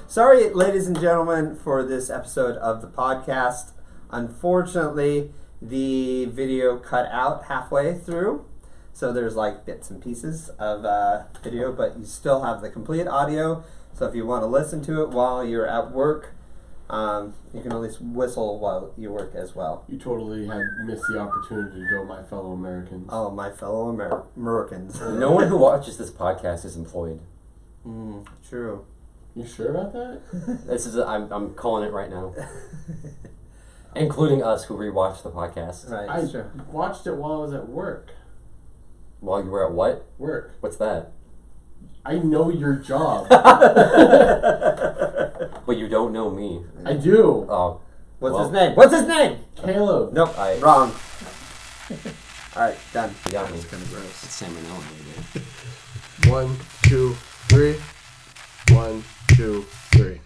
Sorry, ladies and gentlemen, for this episode of the podcast. Unfortunately, the video cut out halfway through, so there's like bits and pieces of video, but you still have the complete audio. So if you want to listen to it while you're at work, you can at least whistle while you work as well. You totally had missed the opportunity to go, my fellow Americans. Oh, my fellow Americans. No one who watches this podcast is employed. True. You sure about that? I'm calling it right now. Including us who rewatch the podcast. Right, I sure. watched it while I was at work. While you were at what? Work. What's that? I know your job. But you don't know me. I do. Oh. What's his name? What's his name? Caleb. Nope, wrong. Alright, done. You got me. That's kind of gross. It's salmonella, baby. 1, 2, 3. 1, 2, 3.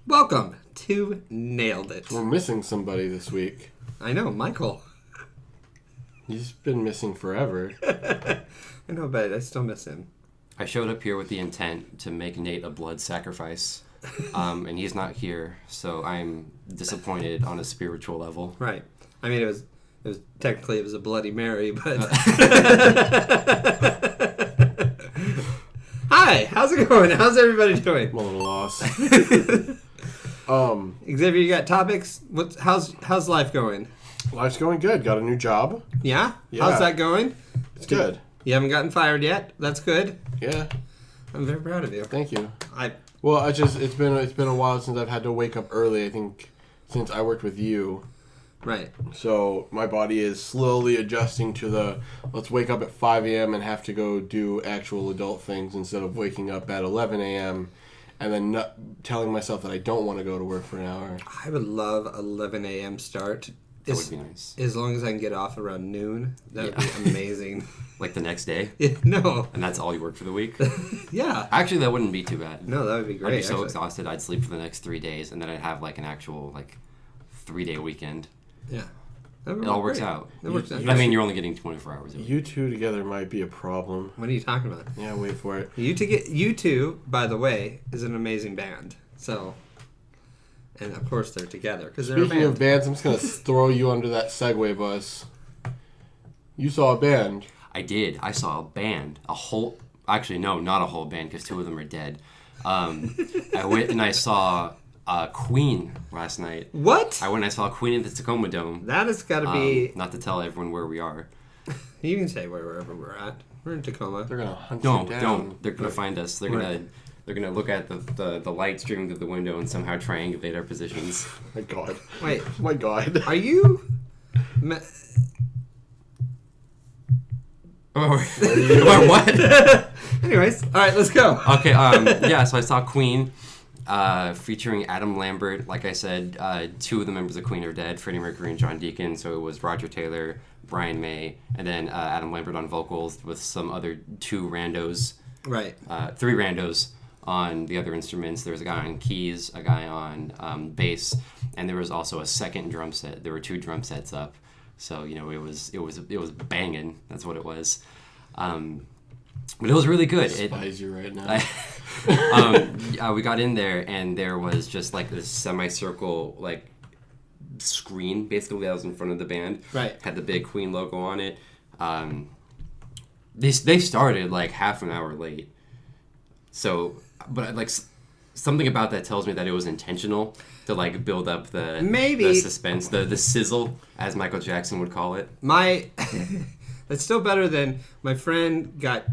Welcome to Nailed It. We're missing somebody this week. I know, Michael. He's been missing forever. I know, but I still miss him. I showed up here with the intent to make Nate a blood sacrifice. And he's not here, so I'm disappointed on a spiritual level. Right. I mean, it was technically it was a Bloody Mary, but Hi, how's it going? How's everybody doing? I'm a little lost. Xavier, you got topics? How's life going? Life's going good. Got a new job. Yeah? Yeah. How's that going? It's good. You haven't gotten fired yet? That's good. Yeah. I'm very proud of you. Thank you. Well, it's been a while since I've had to wake up early. I think since I worked with you. Right. So my body is slowly adjusting to the let's wake up at 5 a.m. and have to go do actual adult things instead of waking up at 11 a.m. and then not telling myself that I don't want to go to work for an hour. I would love 11 a.m. start. That would be nice. As long as I can get off around noon, that would be amazing. Like the next day? Yeah, no. And that's all you work for the week? Yeah. Actually, that wouldn't be too bad. No, that would be great. I'd be so exhausted, I'd sleep for the next 3 days, and then I'd have like an actual 3-day weekend. Yeah. It all works out. It works out. I mean, you're only getting 24 hours. You two together might be a problem. What are you talking about? Yeah, wait for it. You two, by the way, is an amazing band. So, and of course they're together because they're a Speaking band. of bands, I'm just gonna throw you under that Segway bus. You saw a band. I did. I saw a band. Actually, no, not a whole band because 2 of them are dead. I went and I saw Queen last night. What? I went and I saw Queen at the Tacoma Dome. That has got to be. Not to tell everyone where we are. You can say wherever we're at. We're in Tacoma. They're gonna hunt No, you down. don't. They're gonna find us. They're gonna look at the light streaming through the window and somehow triangulate our positions. My God. Wait. My God. Are you? What? Anyways, all right, let's go. Okay. Yeah. So I saw Queen, featuring Adam Lambert. Like I said, 2 of the members of Queen are dead: Freddie Mercury and John Deacon. So it was Roger Taylor, Brian May, and then Adam Lambert on vocals with some other 2 randos. Right. 3 randos on the other instruments. There was a guy on keys, a guy on bass, and there was also a second drum set. There were 2 drum sets up. So it was banging. That's what it was. But it was really good. I despise you right now. We got in there and there was just like this semicircle screen basically that was in front of the band. Right. Had the big Queen logo on it. They started half an hour late. So, but something about that tells me that it was intentional to build up the suspense, the sizzle, as Michael Jackson would call it. That's still better than my friend got,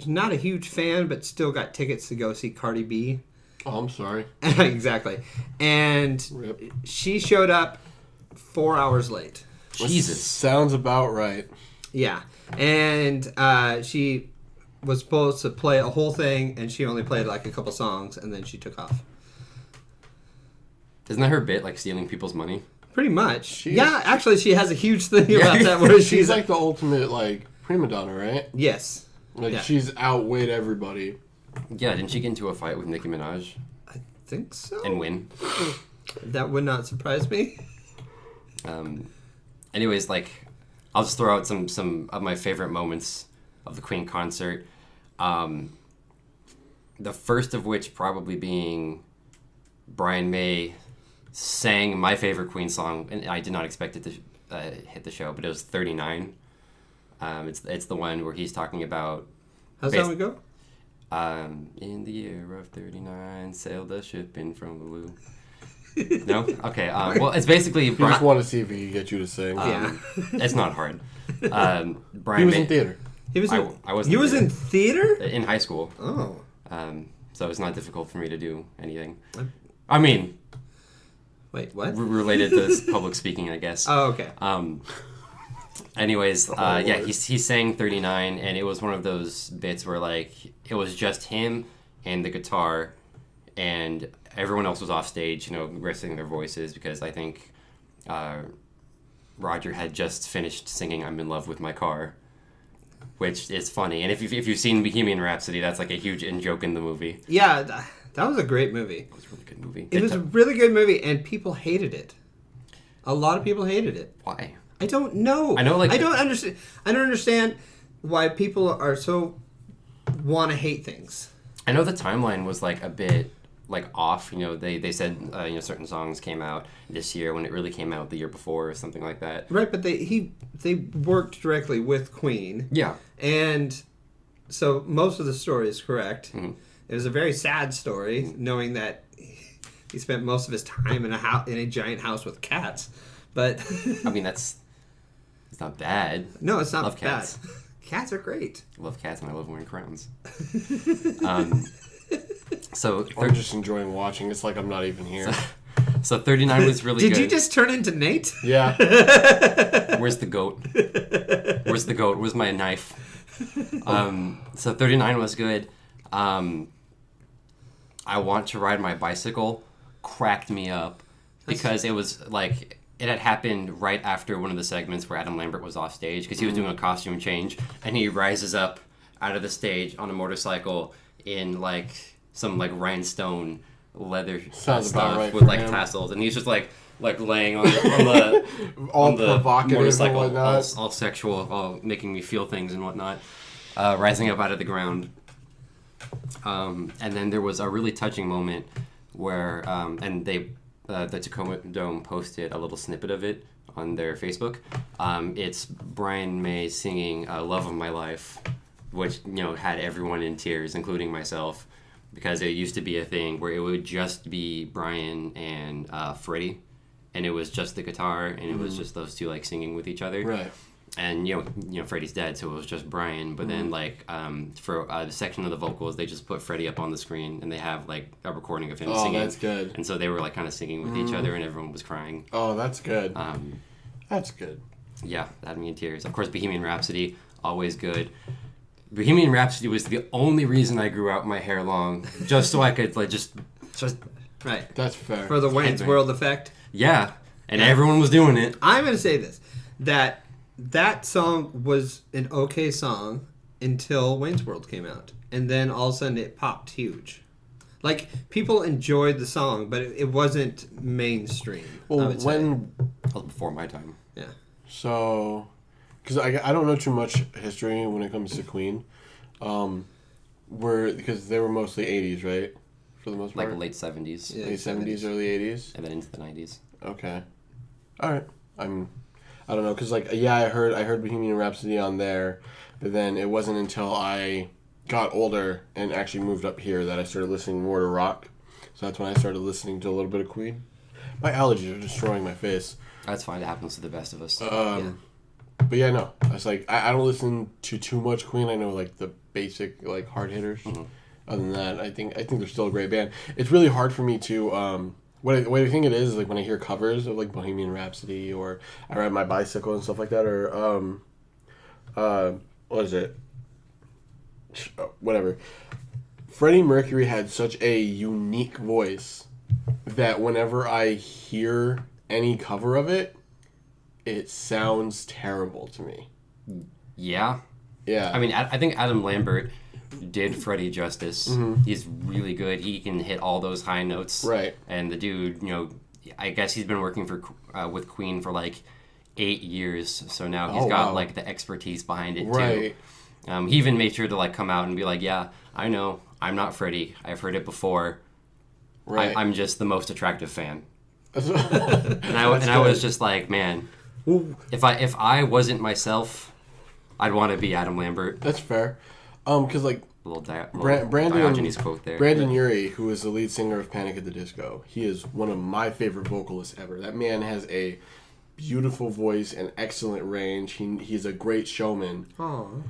not a huge fan, but still got tickets to go see Cardi B. Oh, I'm sorry. Exactly. And Rip. She showed up 4 hours late. Jesus. Sounds about right. Yeah. And she was supposed to play a whole thing, and she only played a couple songs, and then she took off. Isn't that her bit, stealing people's money? Pretty much. Yeah, actually, she has a huge thing about that. Where she's the ultimate, prima donna, right? Yes. She's outweighed everybody. Yeah, didn't she get into a fight with Nicki Minaj? I think so. And win? That would not surprise me. Anyways, I'll just throw out some of my favorite moments the Queen concert. The first of which probably being Brian May sang my favorite Queen song, and I did not expect it to hit the show, but it was 39. It's the one where he's talking about... How's that one go? In the year of 39, sailed a ship in from the blue. No? Okay. Well, it's basically... I just want to see if he can get you to sing. It's not hard. Brian he was May, in theater. He was. I wasn't. He was in theater in high school. Oh. So it's not difficult for me to do anything. I mean, wait, what? Related to public speaking, I guess. Oh, okay. Anyways, yeah, he sang 39, and it was one of those bits where like it was just him and the guitar, and everyone else was off stage, resting their voices because I think Roger had just finished singing "I'm in Love with My Car," which is funny. And if you've seen Bohemian Rhapsody, that's like a huge in-joke in the movie. Yeah, that was a great movie. It was a really good movie. It was a really good movie, and people hated it. A lot of people hated it. Why? I don't know. I know, like... I don't understand why people are so... want to hate things. I know the timeline was like a bit like off. They said certain songs came out this year when it really came out the year before or something like that. Right, but they worked directly with Queen. Yeah. And so most of the story is correct. Mm-hmm. It was a very sad story, knowing that he spent most of his time in a giant house with cats. But I mean, it's not bad. No, it's not Love bad. cats. Cats are great. I love cats and I love wearing crowns. I'm just enjoying watching. It's like I'm not even here. So 39 was really good. Did you just turn into Nate? Yeah. Where's the goat? Where's the goat? Where's my knife? So 39 was good. I Want to Ride My Bicycle cracked me up because it was like... It had happened right after one of the segments where Adam Lambert was off stage because he was doing a costume change, and he rises up out of the stage on a motorcycle in like some like rhinestone leather stuff right with like him. tassels, and he's just like laying on the all on the provocative motorcycle, and whatnot. all sexual, all making me feel things and whatnot, rising up out of the ground. And then there was a really touching moment where and the Tacoma Dome posted a little snippet of it on their Facebook. It's Brian May singing "Love of My Life," which had everyone in tears, including myself, because it used to be a thing where it would just be Brian and Freddie, and it was just the guitar, and it was just those two like singing with each other. Right. And Freddie's dead, so it was just Brian. But then like for a section of the vocals, they just put Freddie up on the screen, and they have like a recording of him singing. Oh, that's good. And so they were like kind of singing with each other, and everyone was crying. Oh, that's good. That's good. Yeah, that had me in tears. Of course, Bohemian Rhapsody, always good. Bohemian Rhapsody was the only reason I grew out my hair long, just so I could like just Right. That's fair. For the Wayne's World effect. yeah, and everyone was doing it. I'm going to say this, that song was an okay song until Wayne's World came out. And then all of a sudden it popped huge. Like, people enjoyed the song, but it wasn't mainstream. Well, when... That was before my time. Yeah. So... Because I don't know too much history when it comes to Queen. Because they were mostly 80s, right? For the most part? Like late 70s. Yeah, late 70s, early 80s? And then into the 90s. Okay. All right. I don't know, because I heard Bohemian Rhapsody on there, but then it wasn't until I got older and actually moved up here that I started listening more to rock. So that's when I started listening to a little bit of Queen. My allergies are destroying my face. That's fine. It happens to the best of us. But yeah, no. It's like I don't listen to too much Queen. I know like the basic like hard hitters. Mm-hmm. Other than that, I think they're still a great band. It's really hard for me to what I think it is like when I hear covers of like Bohemian Rhapsody or I Ride My Bicycle and stuff like that, or what is it? Whatever. Freddie Mercury had such a unique voice that whenever I hear any cover of it, it sounds terrible to me. Yeah. Yeah. I mean, I think Adam Lambert did Freddie justice. Mm-hmm. He's really good. He can hit all those high notes. Right. And the dude, I guess he's been working with Queen for like 8 years, so now he's got like the expertise behind it too. He even made sure to like come out and be like, "Yeah, I know, I'm not Freddie. I've heard it before. Right. I'm just the most attractive fan." That's And I was just like, man, if I wasn't myself, I'd want to be Adam Lambert. fair. Because like A little, Brandon Diogenes quote there. Brandon Urie, who is the lead singer of Panic at the Disco, he is one of my favorite vocalists ever. That man has a beautiful voice and excellent range. He's a great showman. Aww.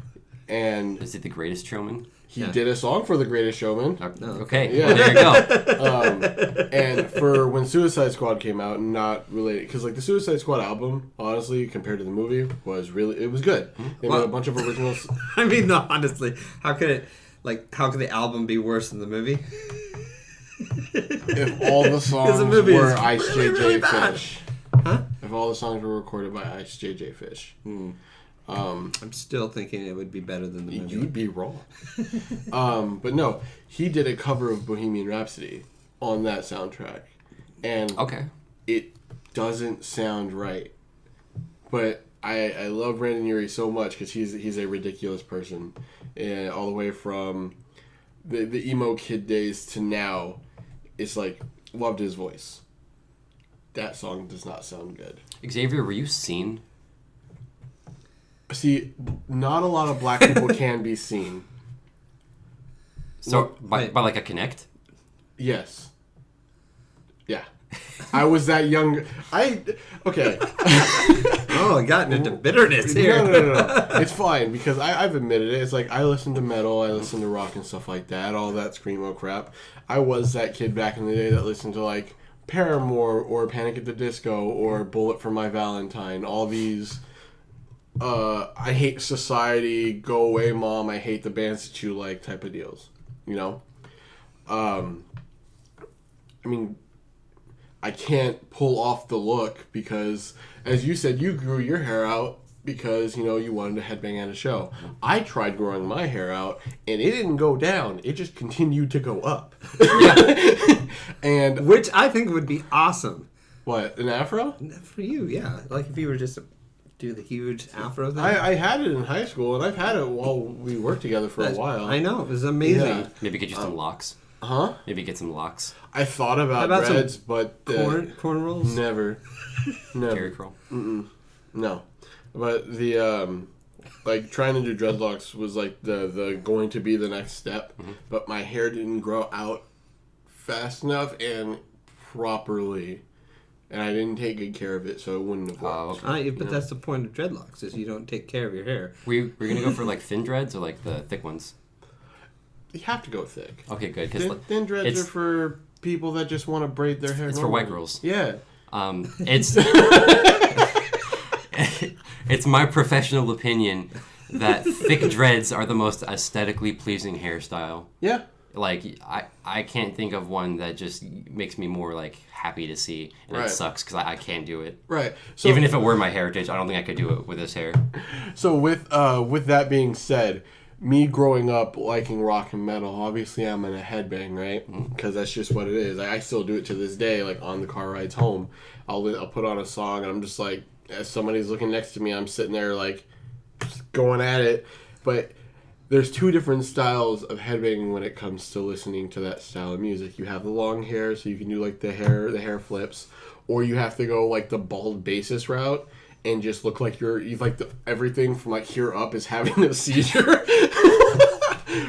And Is it The Greatest Showman? he did a song for The Greatest Showman. Okay, Yeah. well, there you go. And for when Suicide Squad came out, not related, because like the Suicide Squad album, honestly, compared to the movie, was good. They made a bunch of originals. I mean, no, honestly, how could the album be worse than the movie? If all the songs movie were is Ice really, JJ really bad. Fish. Huh? If all the songs were recorded by Ice JJ Fish. I'm still thinking it would be better than the movie. You'd be wrong. But no, he did a cover of Bohemian Rhapsody on that soundtrack. And Okay. it doesn't sound right. But I love Brandon Urie so much because he's a ridiculous person. And all the way from the emo kid days to now, it's like, loved his voice. That song does not sound good. Xavier, were you seen? See, not a lot of black people can be seen. So by like a Connect? Yes. Yeah. I was that young. Okay. Oh, I got into bitterness here. No. It's fine because I've admitted it. It's like I listen to metal, I listen to rock and stuff like that, all that screamo crap. I was that kid back in the day that listened to like Paramore or Panic at the Disco or Bullet for My Valentine. All these I hate society, go away mom, I hate the bands that you like type of deals. You know? I mean, I can't pull off the look because, as you said, you grew your hair out because, you know, you wanted to headbang at a show. I tried growing my hair out, and it didn't go down. It just continued to go up. And Which I think would be awesome. what, an afro? For you, yeah. Like if you were just to do the huge afro thing. I had it in high school, and I've had it while we worked together for a while. I know, it was amazing. Yeah. Maybe get you some locks. Huh? Maybe get some locks. I thought about about some dreads, but Corn rolls? never. Jerry curl. No, but the like trying to do dreadlocks was like the going to be the next step, but my hair didn't grow out fast enough and properly, and I didn't take good care of it, so it wouldn't have worked. But that's the point of dreadlocks, is you don't take care of your hair. Were you gonna go for like thin dreads or like the thick ones? You have to go thick. Okay, good. Because Thin dreads are for people that just want to braid their hair. it's for white girls. Yeah. It's it's my professional opinion that thick dreads are the most aesthetically pleasing hairstyle. Yeah. Like I can't think of one that just makes me more like happy to see, and Right. it sucks because I can't do it. Right. So Even if it were my heritage, I don't think I could do it with this hair. So with that being said, me growing up liking rock and metal, obviously I'm in a headbang, right? Because that's just what it is. I still do it to this day, like on the car rides home. I'll put on a song and I'm just like, as somebody's looking next to me, I'm sitting there like just going at it. But there's two different styles of headbanging when it comes to listening to that style of music. You have the long hair, so you can do like the hair flips, or you have to go like the bald bassist route and just look like you've like everything from like here up is having a seizure,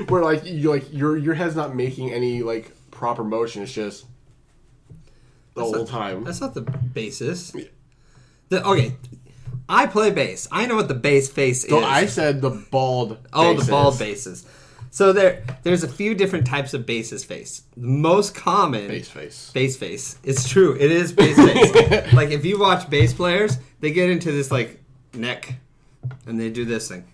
where like your head's not making any like proper motion. It's just the whole time. That's not the bassist. Okay, I play bass. I know what the bass face is. So I said the bald. Oh, bassist. the bald basses. So there's a few different types of bassist face. The most common Bass face. bass face. It's true. It is bass face. Like if you watch bass players, they get into this like neck, and they do this thing.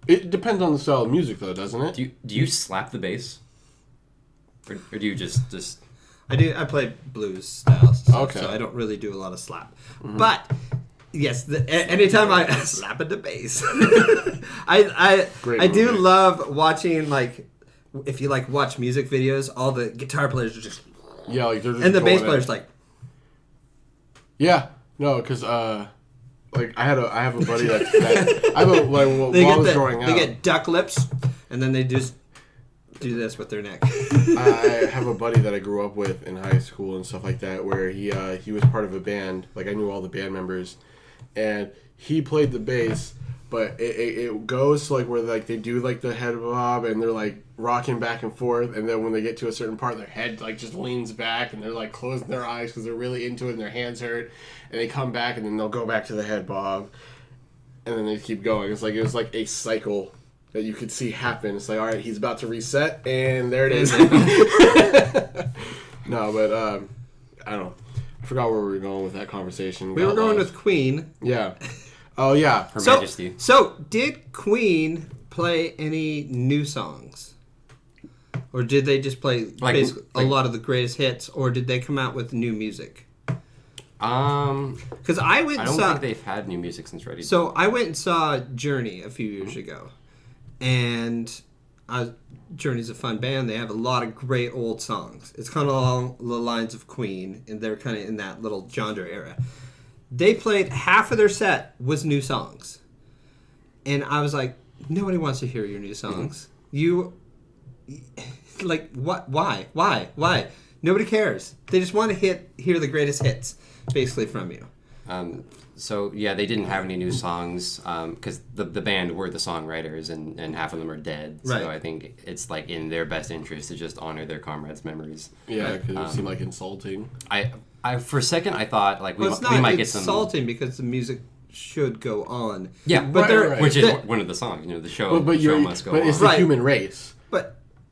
It depends on the style of music, though, doesn't it? Do you slap the bass, or do you just? I do. I play blues style stuff, Okay. so I don't really do a lot of slap. But yes, anytime I slap at the bass, I do movie. love watching, like, if you like watch music videos, all the guitar players are just, Yeah, like they're just and the bass going players at it. like, Yeah, no, because like I have a buddy that I have a, like while I was growing They up. get duck lips, and then they just do this with their neck. I have a buddy that I grew up with in high school and stuff like that, where he was part of a band. Like I knew all the band members, and he played the bass. But it goes to like where like they do like the head bob and they're like rocking back and forth, and then when they get to a certain part, their head like just leans back and they're like closing their eyes because they're really into it and their hands hurt, and they come back and then they'll go back to the head bob, and then they keep going. It's like it was like a cycle that you could see happen. It's like, all right, he's about to reset, and there it is. No, but I don't know. I forgot where we were going with that conversation. We were going with Queen. Yeah. Oh yeah, Her Majesty. So, did Queen play any new songs? Or did they just play basically a lot of the greatest hits, or did they come out with new music? Because I went and I don't saw... think they've had new music since Ready. So, I went and saw Journey a few years ago. And Journey's a fun band. They have a lot of great old songs. It's kind of along the lines of Queen, and they're kind of in that little genre era. They played half of their set was new songs. And I was like, nobody wants to hear your new songs. You, like, what? Why? Nobody cares. They just want to hear the greatest hits, basically, from you. So, yeah, they didn't have any new songs because the band were the songwriters and half of them are dead. Right. So I think it's, like, in their best interest to just honor their comrades' memories. yeah, because it seemed like insulting. I for a second, I thought, like, we It's might get some... insulting because the music should go on. Yeah, but right. which is one of the songs. You know, the show must go but on. it's the Right. human race.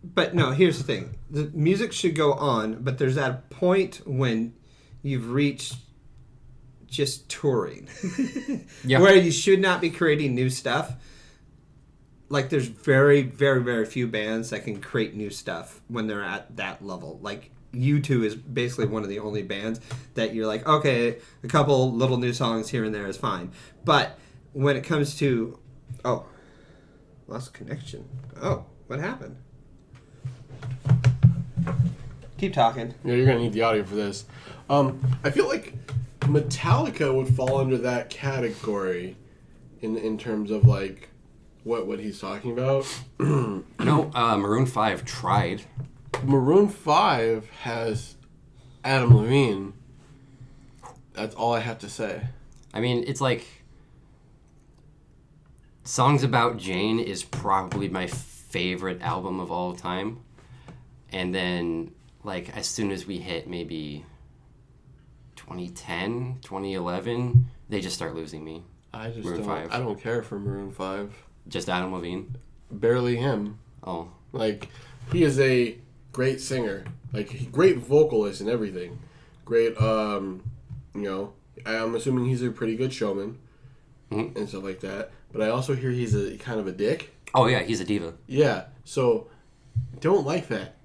But no, here's the thing. The music should go on, but there's that point when you've reached just touring. Yeah. Where you should not be creating new stuff. Like, there's very, very, very few bands that can create new stuff when they're at that level. Like, U2 is basically one of the only bands that you're like, okay, a couple little new songs here and there is fine. But when it comes to... Oh, lost connection. Oh, what happened? Keep talking. Yeah, you're gonna need the audio for this. I feel like Metallica would fall under that category in terms of like what he's talking about. No, Maroon 5 tried. Maroon 5 has Adam Levine. That's all I have to say. I mean, it's like... Songs About Jane is probably my favorite album of all time. And then, like, as soon as we hit maybe 2010, 2011, they just start losing me. I just Maroon don't. 5. I don't care for Maroon 5. Just Adam Levine? Barely him. Oh. Like, he is a great singer. Like, great vocalist and everything. Great, you know, I'm assuming he's a pretty good showman and stuff like that. But I also hear he's a kind of a dick. Oh, yeah, he's a diva. Yeah, so don't like that.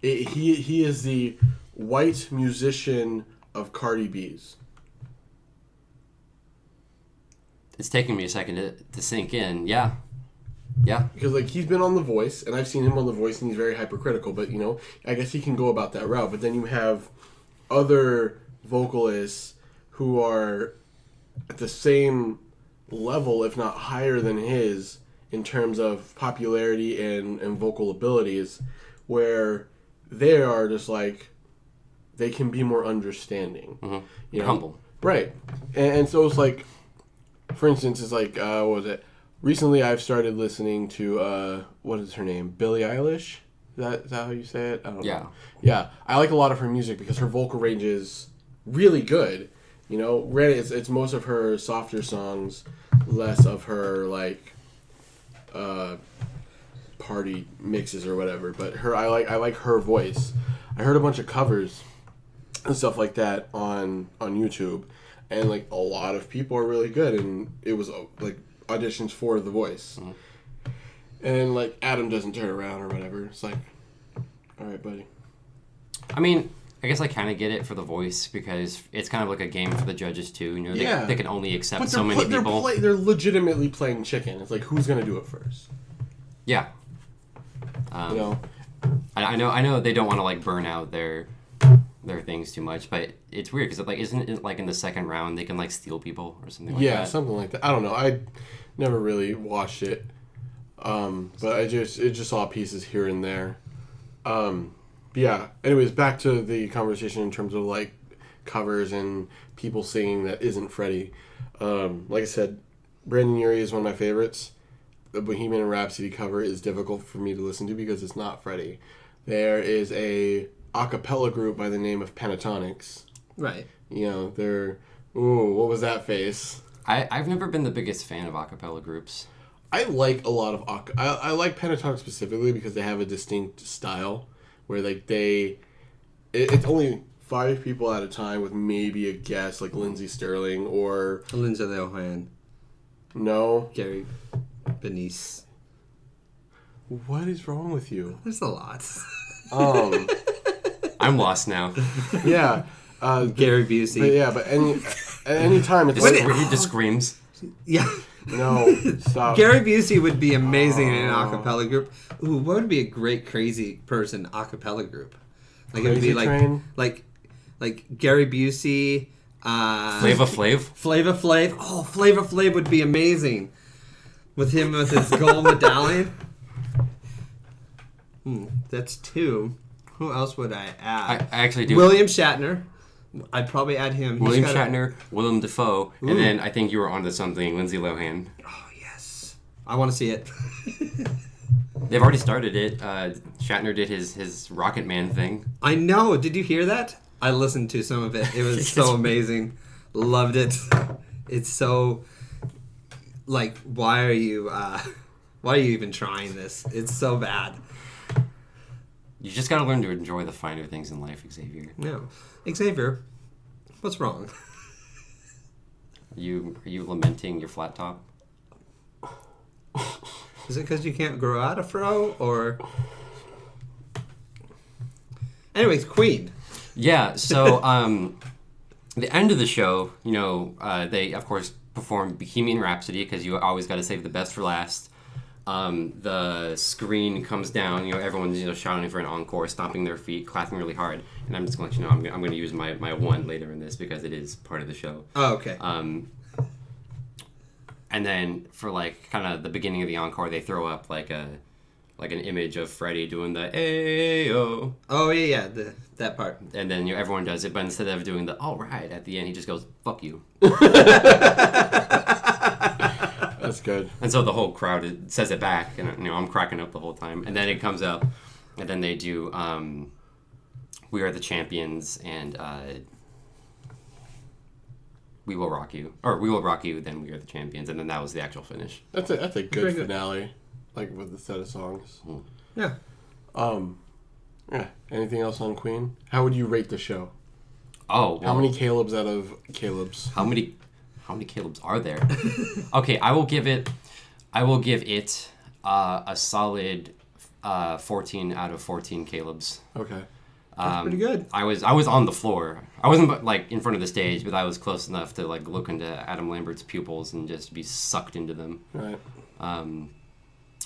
He is the white musician of Cardi B's. It's taking me a second to sink in. Yeah. Yeah. Because, like, he's been on The Voice, and I've seen him on The Voice, and he's very hypercritical, but, you know, I guess he can go about that route. But then you have other vocalists who are at the same level, if not higher than his, in terms of popularity and vocal abilities, where they are just, like, they can be more understanding. Mm-hmm. You know? Humble. Right. And so it's like, for instance, it's like, what was it? Recently I've started listening to, what is her name? Billie Eilish? Is that how you say it? I don't know. Yeah. I like a lot of her music because her vocal range is really good. You know, granted, it's most of her softer songs, less of her, like, party mixes or whatever. But I like her voice. I heard a bunch of covers and stuff like that on YouTube, and like a lot of people are really good, and it was like auditions for The Voice, and like Adam doesn't turn around or whatever. It's like, all right, buddy. I mean, I guess I kind of get it for The Voice because it's kind of like a game for the judges too. You know, they can only accept so many people. They're legitimately playing chicken. It's like, who's gonna do it first? Yeah. You know. I know they don't want to like burn out their their things too much. But it's weird because like isn't it like in the second round they can like steal people or something like that? Yeah, something like that. I don't know. I never really watched it, but I just saw pieces here and there. Yeah. Anyways, back to the conversation in terms of like covers and people singing that isn't Freddie. Like I said, Brandon Urie is one of my favorites. The Bohemian Rhapsody cover is difficult for me to listen to because it's not Freddie. There is a acapella group by the name of Pentatonics. Right. You know, they're... Ooh, what was that face? I've never been the biggest fan of acapella groups. I like a lot of... I like Pentatonics specifically because they have a distinct style where, like, it's only 5 people at a time with maybe a guest, like Lindsey Sterling or... Lindsay Lohan. No. Gary Benice. What is wrong with you? There's a lot. I'm lost now. Yeah. Gary Busey. But at any time it's Where he just screams. Yeah. No, stop. Gary Busey would be amazing in an acapella group. Ooh, what would be a great crazy person acapella group? Like it would be Crazy Train? like Gary Busey, Flava Flav. Flava Flav. Oh, Flava Flav would be amazing. With him with his gold medallion. That's 2. Who else would I add? I actually do. William Shatner. I'd probably add him. William Shatner, Willem Dafoe, and then I think you were onto something, Lindsay Lohan. Oh, yes. I want to see it. They've already started it. Shatner did his Rocket Man thing. I know. Did you hear that? I listened to some of it. It was so amazing. Loved it. It's so... Like, why are you even trying this? It's so bad. You just gotta learn to enjoy the finer things in life, Xavier. No. Xavier, what's wrong? Are you lamenting your flat top? Is it because you can't grow out a fro, or... Anyways, Queen. Yeah, so the end of the show, you know, they, of course, perform Bohemian Rhapsody, because you always got to save the best for last. The screen comes down, you know, everyone's, you know, shouting for an encore, stomping their feet, clapping really hard. And I'm just going to let you know, I'm going to use my one later in this because it is part of the show. Oh, okay. And then for like kind of the beginning of the encore, they throw up like an image of Freddie doing the Ayo. Oh yeah, that part. And then, you know, everyone does it, but instead of doing the all right at the end, he just goes fuck you. That's good. And so the whole crowd says it back, and, you know, I'm cracking up the whole time. And then it comes up, and then they do We Are the Champions and We Will Rock You, or We Will Rock You, then We Are the Champions, and then that was the actual finish. That's a good finale, like with the set of songs. Yeah. Yeah. Anything else on Queen? How would you rate the show? Oh, well, how many Caleb's out of Caleb's? How many Caleb's are there? Okay, I will give it a solid 14 out of 14 Caleb's. Okay. That's pretty good. I was on the floor. I wasn't like in front of the stage, but I was close enough to like look into Adam Lambert's pupils and just be sucked into them. Right.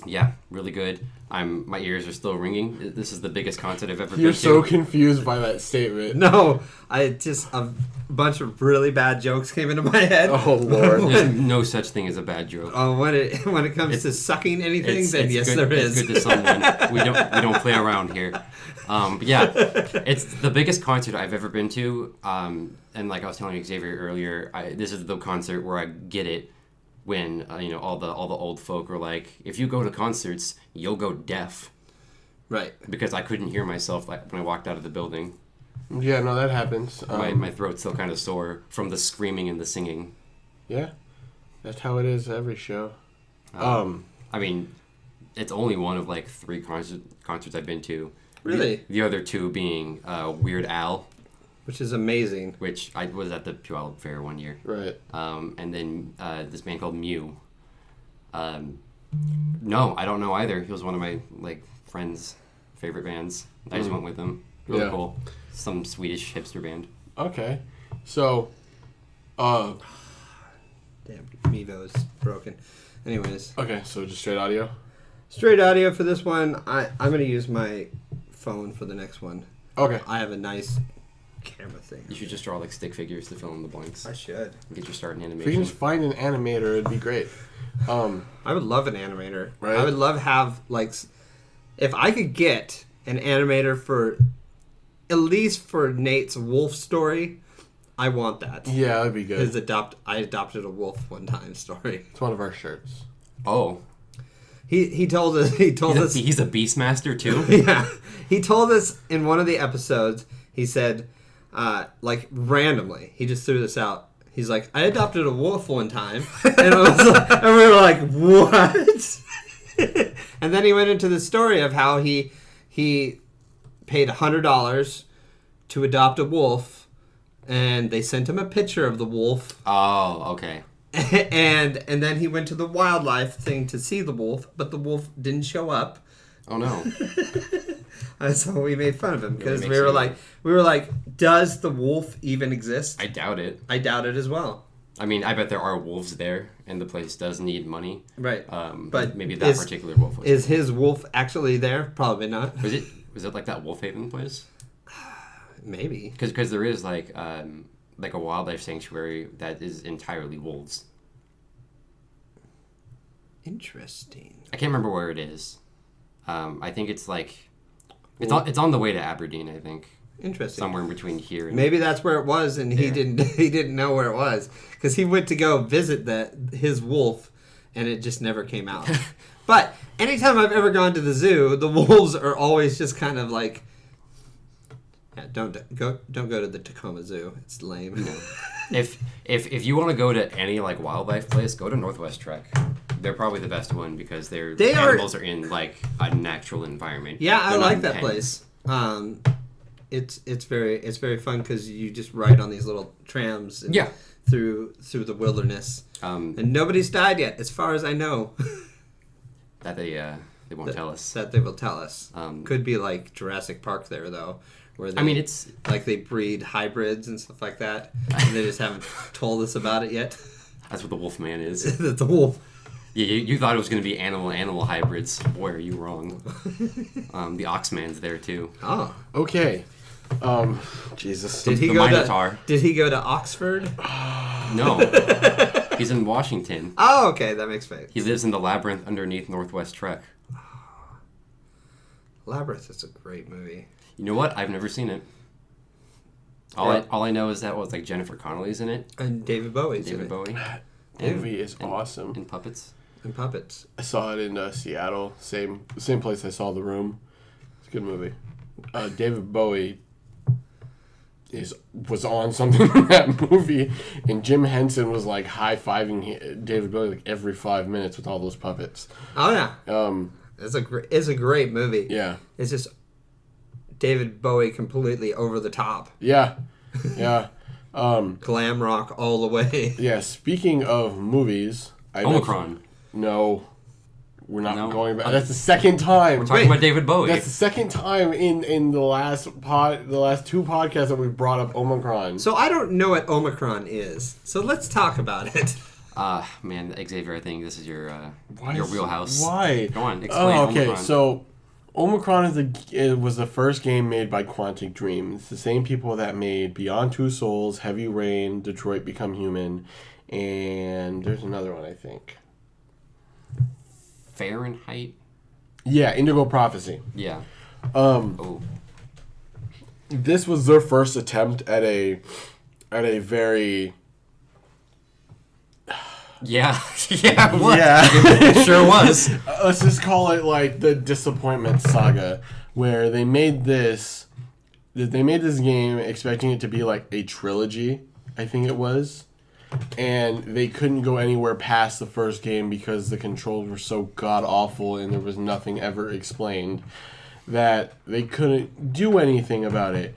Yeah, really good. My ears are still ringing. This is the biggest concert I've ever been to. You're so confused by that statement. No, a bunch of really bad jokes came into my head. Oh Lord. There's no such thing as a bad joke. When it comes to sucking anything, then yes, good, there is. It's good to someone. We don't play around here. But yeah, it's the biggest concert I've ever been to. And like I was telling Xavier earlier, this is the concert where I get it when you know, all the old folk are like, if you go to concerts, you'll go deaf. Right. Because I couldn't hear myself like when I walked out of the building. Yeah, no, that happens. My throat's still kind of sore from the screaming and the singing. Yeah, that's how it is every show. I mean, it's only one of like 3 concerts I've been to. Really? The other 2 being Weird Al. Which is amazing. Which I was at the Puyallup Fair one year. Right. And then this band called Mew. No, I don't know either. He was one of my like friends' favorite bands. I just went with him. Really cool. Some Swedish hipster band. Okay. So, damn, Mevo's broken. Anyways. Okay, so just straight audio? Straight audio for this one. I'm going to use my phone for the next one. Okay. I have a nice camera thing. You should just draw like stick figures to fill in the blanks. I should. Get your start in If we animation. can just find an animator, it'd be great. I would love an animator. Right? I would love have like, if I could get an animator for, at least for Nate's wolf story, I want that. Yeah, that'd be good. His I adopted a wolf one time story. It's one of our shirts. Oh, He told us he's a Beastmaster too. yeah, he told us in one of the episodes. He said, like randomly, he just threw this out. He's like, I adopted a wolf one time, and and we were like, what? And then he went into the story of how he paid $100 to adopt a wolf, and they sent him a picture of the wolf. Oh, okay. And then he went to the wildlife thing to see the wolf, but the wolf didn't show up. Oh no. And so we made fun of him because makes we were you- like, does the wolf even exist? I doubt it. I doubt it as well. I mean, I bet there are wolves there, and the place does need money. Right. But maybe that particular wolf was. Is his wolf actually there? Probably not. Was it like that Wolf Haven place? Maybe. Because there is like a wildlife sanctuary that is entirely wolves. Interesting. I can't remember where it is. I think it's like it's on the way to Aberdeen. I think Interesting. somewhere in between here. And, Maybe that's where it was, and he didn't know where it was because he went to go visit his wolf, and it just never came out. But anytime I've ever gone to the zoo, the wolves are always just kind of like, yeah, don't go to the Tacoma Zoo. It's lame. No. If you want to go to any like wildlife place, go to Northwest Trek. They're probably the best one because animals are in like a natural environment. Yeah, I They're not like in that pens. place. It's very fun because you just ride on these little trams. And Yeah. Through the wilderness, and nobody's died yet, as far as I know. That they won't tell us. That they will tell us. Um, Could be like Jurassic Park there though, where they, I mean, it's like they breed hybrids and stuff like that, and they just haven't told us about it yet. that's what the Wolfman is. That's a wolf. Yeah, you thought it was going to be animal hybrids. Boy, are you wrong. The Oxman's there too. Oh, Okay. Jesus. did he the go Minotaur. to? Did he go to Oxford? No, he's in Washington. Oh, okay, that makes sense. He lives in the labyrinth underneath Northwest Trek. Labyrinth is a great movie. You know what? I've never seen it. All I know is that like Jennifer Connelly's in it. And David Bowie's in David it. Bowie. That movie is awesome. And puppets. And puppets. I saw it in Seattle. Same place I saw The Room. It's a good movie. David Bowie was on something in that movie, and Jim Henson was like high-fiving David Bowie like every 5 minutes with all those puppets. Oh yeah. It's a great movie. Yeah. It's just David Bowie completely over the top. Yeah. Glam rock all the way. Yeah. Speaking of movies, Omicron. No, we're not No? going back. That's the second time. We're talking about David Bowie. That's the second time in the last two podcasts that we've brought up Omicron. So I don't know what Omicron is. So let's talk about it. Man, Xavier, I think this is your Why is- wheelhouse. Why? Go on, explain Oh, okay. Omicron. So Omicron was the first game made by Quantic Dream. It's the same people that made Beyond Two Souls, Heavy Rain, Detroit Become Human, and there's another one I think. Fahrenheit? Yeah, Indigo Prophecy. Yeah. Um, This was their first attempt at a very Yeah. Yeah, it was. Yeah. It sure was. let's just call it like the Disappointment Saga, where they made this game expecting it to be like a trilogy, I think it was, and they couldn't go anywhere past the first game because the controls were so god awful and there was nothing ever explained that they couldn't do anything about it.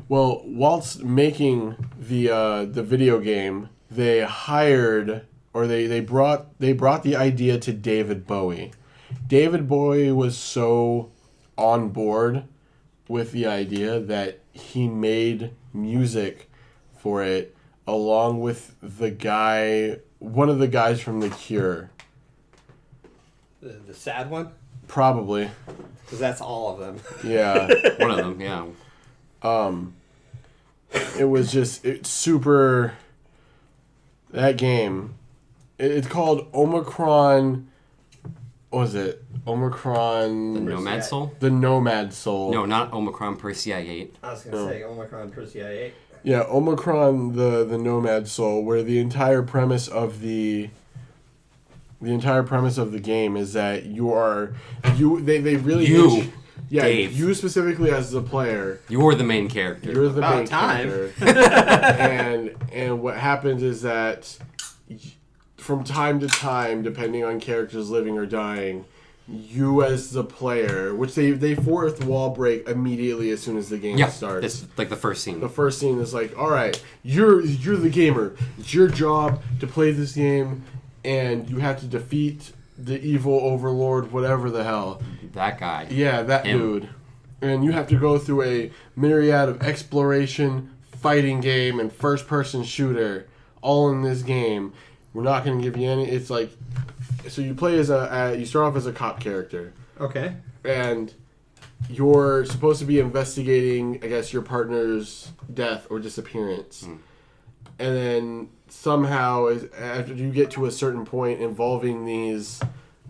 Well, whilst making the video game, they hired or they brought the idea to David Bowie. David Bowie was so on board with the idea that he made music for it along with one of the guys from The Cure. The sad one? Probably. Because that's all of them. Yeah. One of them, yeah. it was just super. That game, it's called Omicron. What was it? Omicron. The Nomad Soul? The Nomad Soul. No, not Omicron Persei 8. I was gonna say Omicron Persei 8. Yeah, Omicron, the Nomad Soul, where the entire premise of the game is that they really You, yeah, Dave. you specifically as the player. You're the main character. You're the About main time. character. and what happens is that from time to time, depending on characters living or dying, you as the player, which they fourth wall break immediately as soon as the game starts. It's like the first scene. The first scene is like, all right, you're the gamer. It's your job to play this game, and you have to defeat the evil overlord, whatever the hell. That guy. Yeah, that Him. dude. And you have to go through a myriad of exploration, fighting game, and first-person shooter all in this game. We're not going to give you any. It's like, so you play as you start off as a cop character, Okay. and you're supposed to be investigating, I guess, your partner's death or disappearance. And then somehow, after you get to a certain point involving these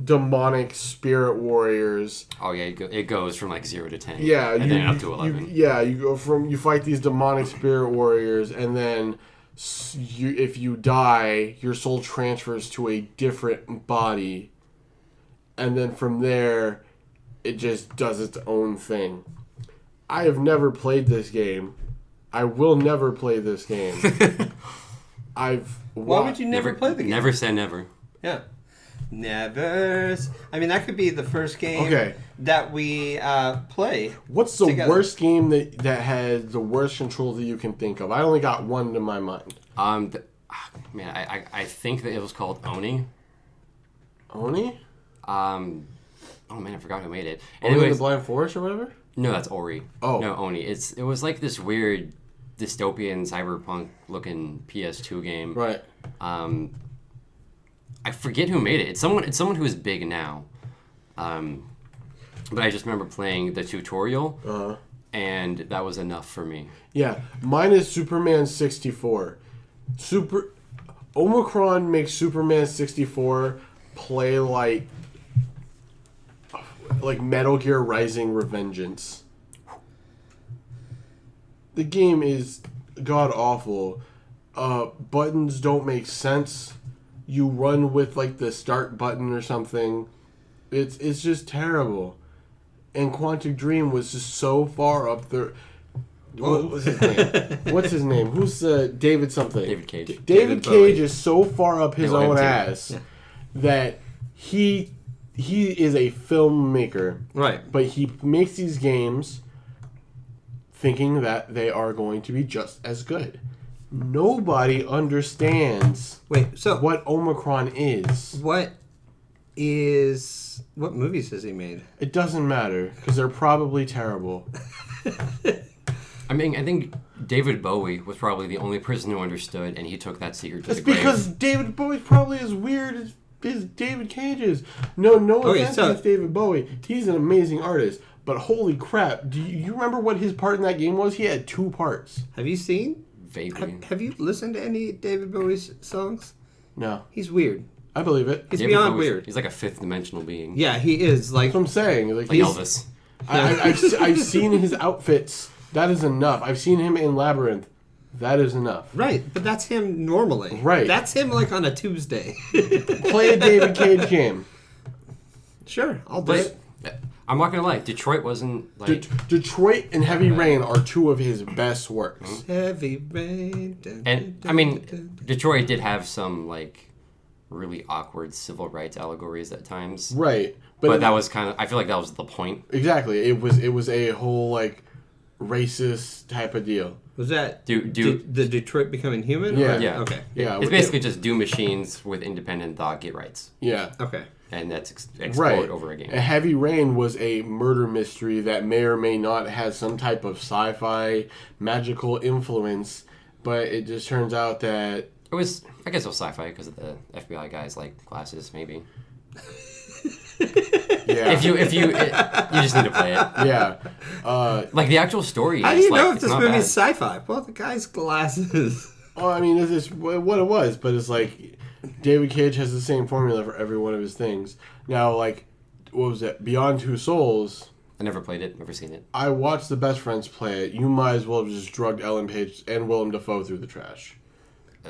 demonic spirit warriors. Oh yeah, it goes from like 0 to 10. Yeah, and then up to 11. you fight these demonic spirit warriors, and then if you die, your soul transfers to a different body, and then from there, it just does its own thing. I have never played this game. I will never play this game. Why would you never play the game? Never say never. Yeah. Never. I mean, that could be the first game that we play. What's the together. worst game that has the worst controls that you can think of? I only got one to my mind. Man, I think that it was called Oni. Oni? Oh man, I forgot who made it. Oni in Anyways, the Blind Forest or whatever? no, that's Ori. Oh. No, Oni. It was like this weird dystopian cyberpunk looking PS2 game. Right. I forget who made it. It's someone who is big now. But I just remember playing the tutorial, and that was enough for me. Yeah, mine is Superman 64. Omicron makes Superman 64 play like Metal Gear Rising Revengeance. The game is god awful. Buttons don't make sense. You run with like the start button or something. It's just terrible. And Quantic Dream was just so far up there. What's his name? What's his name? Who's David something? David Cage. David Cage is so far up his I love own him too. ass that he is a filmmaker. Right. But he makes these games thinking that they are going to be just as good. Nobody understands Wait, so what Omicron is. what movies has he made? It doesn't matter because they're probably terrible. I mean, I think David Bowie was probably the only person who understood, and he took that secret to That's the grave. because David Bowie's probably as weird as David Cage is. No offense against David Bowie. He's an amazing artist. But holy crap, do you remember what his part in that game was? He had 2 parts. Have you seen? Vaguely. Have you listened to any David Bowie's songs? No. He's weird. I believe it. He's David beyond Bowie's- weird. He's like a fifth dimensional being. Yeah, he is. Like, That's what I'm saying. Like Like he's, Elvis. I've seen his outfits. That is enough. I've seen him in Labyrinth. That is enough. right, but that's him normally. Right. That's him like on a Tuesday. Play a David Cage game. Sure, I'll do it. But I'm not gonna lie, Detroit wasn't like. Detroit and Heavy Rain are 2 of his best works. Heavy rain. And I mean, Detroit did have some like really awkward civil rights allegories at times. Right. But that was kind of. I feel like that was the point. Exactly. It was a whole like racist type of deal. Was that Do the Detroit Becoming Human? Yeah. Or- Yeah. Okay. Yeah. It's basically just do machines with independent thought get rights, Yeah. Okay. and that's explored Right. over a game. A Heavy Rain was a murder mystery that may or may not have some type of sci-fi magical influence, but it just turns out that It was, I guess, it was sci-fi because of the FBI guys like glasses, maybe. Yeah. If you just need to play it. Yeah. Like the actual story. How do is, you like, know if it's this not movie's bad. sci-fi? Well, the guy's glasses. Well, I mean, it's what it was, but it's like David Cage has the same formula for every one of his things. Now, like, what was it? Beyond Two Souls. I never played it. Never seen it. I watched the Best Friends play it. You might as well have just drugged Ellen Page and Willem Dafoe through the trash.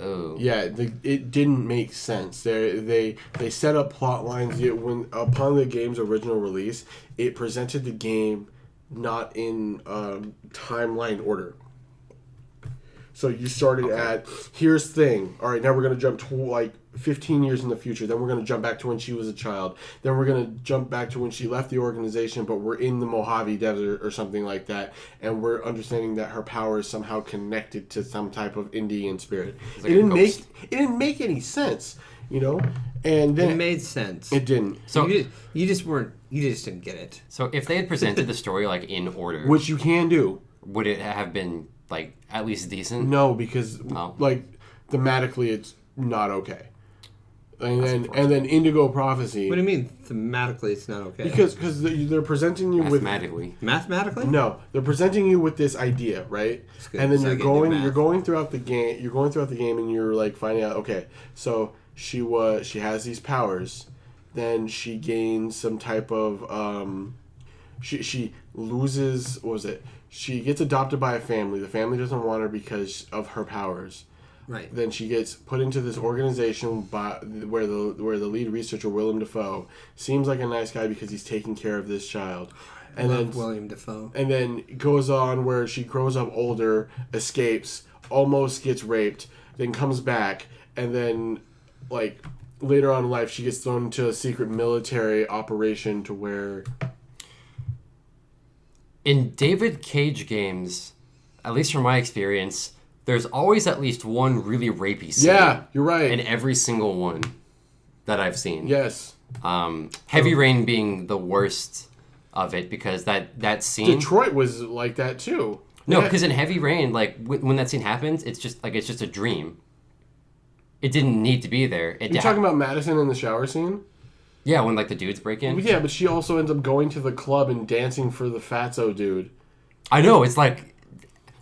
Oh. Yeah, it didn't make sense. They set up plot lines. When upon the game's original release, it presented the game not in timeline order. So you started at, here's thing. All right, now we're going to jump to like 15 years in the future. Then we're going to jump back to when she was a child. Then we're going to jump back to when she left the organization, but we're in the Mojave Desert or something like that. And we're understanding that her power is somehow connected to some type of Indian spirit. Like It didn't make any sense, you know? And then It made sense. it didn't. So you just didn't get it. So if they had presented the story like in order, Which you can do. would it have been like at least decent? No, because Oh. like thematically it's not okay. And then Indigo Prophecy. What do you mean thematically it's not okay? Because they're presenting you with Mathematically. Mathematically? no, they're presenting you with this idea, right? good. And then So I you're can do math. going throughout the game, and you're like finding out. Okay, so she has these powers, then she gains some type of she loses. What was it? She gets adopted by a family. The family doesn't want her because of her powers. Right. Then she gets put into this organization where the lead researcher, Willem Dafoe, seems like a nice guy because he's taking care of this child. And Love then William Dafoe. and then goes on where she grows up older, escapes, almost gets raped, then comes back, and then like later on in life she gets thrown into a secret military operation to where In David Cage games, at least from my experience, there's always at least one really rapey scene. yeah, you're right. In every single one that I've seen. Yes. Heavy Rain being the worst of it because that scene. Detroit was like that too. No, Yeah. because in Heavy Rain, like when that scene happens, it's just a dream. It didn't need to be there. You're talking about Madison in the shower scene? Yeah, when like the dudes break in. Yeah, but she also ends up going to the club and dancing for the fatso dude. I know, it's like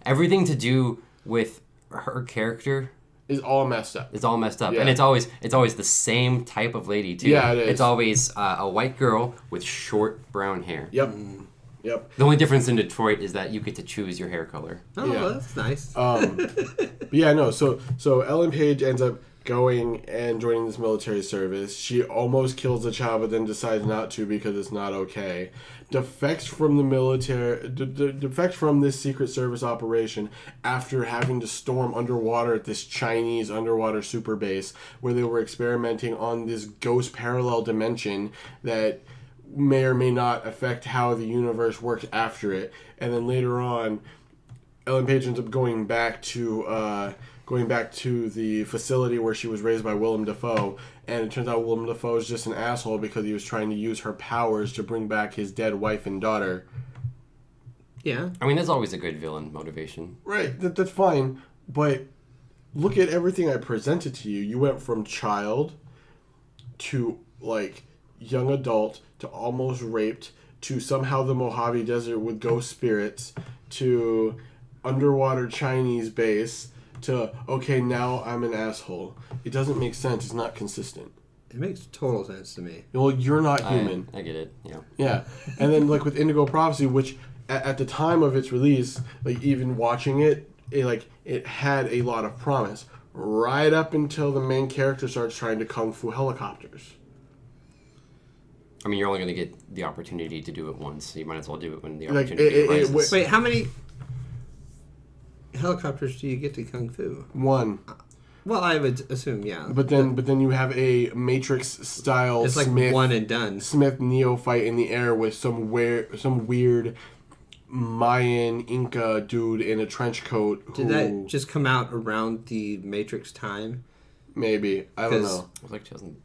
everything to do with her character Is all messed up. is all messed up, Yeah. and it's always the same type of lady too. Yeah, it is. It's always a white girl with short brown hair. Yep. Yep. The only difference in Detroit is that you get to choose your hair color. Oh, Yeah. that's nice. But yeah, no. So Ellen Page ends up going and joining this military service. She almost kills the child, but then decides not to because it's not okay. Defects from the military, defects from this secret service operation after having to storm underwater at this Chinese underwater super base where they were experimenting on this ghost parallel dimension that may or may not affect how the universe works after it. And then later on, Ellen Page ends up going back to the facility where she was raised by Willem Dafoe, and it turns out Willem Dafoe is just an asshole because he was trying to use her powers to bring back his dead wife and daughter. Yeah. I mean, that's always a good villain motivation. Right, that's fine, but look at everything I presented to you. You went from child to like young adult to almost raped to somehow the Mojave Desert with ghost spirits to underwater Chinese base to okay, now I'm an asshole. It doesn't make sense. It's not consistent. It makes total sense to me. Well, you're not human. I get it. Yeah. Yeah, and then like with Indigo Prophecy, which at the time of its release, like even watching it had a lot of promise. Right up until the main character starts trying to kung fu helicopters. I mean, you're only going to get the opportunity to do it once, so you might as well do it when the Like, opportunity arises. Wait, how many helicopters do you get to Kung Fu? One, Well, I would assume, yeah. but then you have a Matrix style It's like Smith one and done. Smith neophyte in the air with some weird Mayan Inca dude in a trench coat. Did that just come out around the Matrix time? Maybe, I don't 'Cause- know. It was like 2002.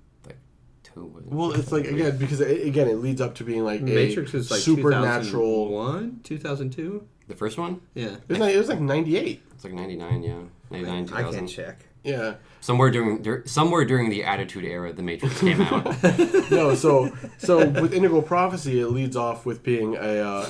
wasn't it? Well, it's like again because it leads up to being like Matrix a is like supernatural. 2001, 2002. The first one? Yeah. It was like 98. It's like 99, yeah. 99, I 2000. can't check. Yeah. Somewhere during the Attitude Era, The Matrix came out. No, so with Indigo Prophecy, it leads off with being a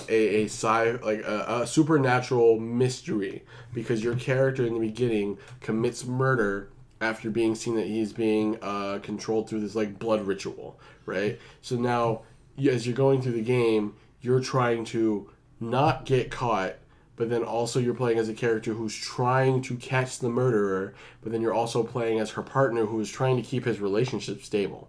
supernatural mystery, because your character in the beginning commits murder after being seen that he's being controlled through this like blood ritual, right? So now, as you're going through the game, you're trying to not get caught, but then also you're playing as a character who's trying to catch the murderer, but then you're also playing as her partner who is trying to keep his relationship stable.